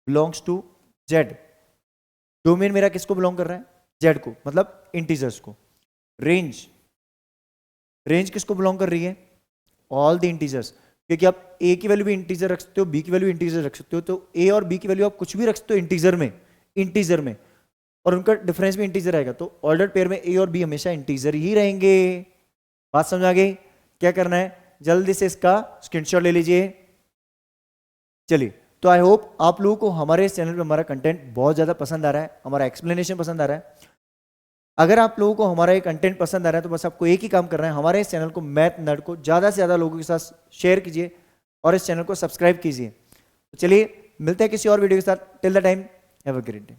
Speaker 1: बिलोंग्स टू z। डोमेन मेरा किसको बिलोंग कर रहा है, z को, मतलब इंटीजर्स को। रेंज, रेंज किसको बिलोंग कर रही है, ऑल द इंटीजर्स, क्योंकि आप a की वैल्यू भी इंटीजर रख सकते हो, b की वैल्यू इंटीजर रख सकते हो। तो a और b की वैल्यू आप कुछ भी रख सकते हो इंटीजर में, और उनका डिफरेंस भी इंटीजर आएगा। तो ऑर्डर पेयर में a और b हमेशा इंटीजर ही रहेंगे। बात समझ आ गई। क्या करना है, जल्दी से इसका स्क्रीनशॉट ले लीजिए। चलिए, तो आई होप आप लोगों को हमारे इस चैनल पे हमारा कंटेंट बहुत ज्यादा पसंद आ रहा है, हमारा एक्सप्लेनेशन पसंद आ रहा है। अगर आप लोगों को हमारा ये कंटेंट पसंद आ रहा है, तो बस आपको एक ही काम करना है, हमारे इस चैनल को मैथ नर्ड को ज़्यादा से ज़्यादा लोगों के साथ शेयर कीजिए और इस चैनल को सब्सक्राइब कीजिए। तो चलिए मिलते हैं किसी और वीडियो के साथ। Till the time, have a great day.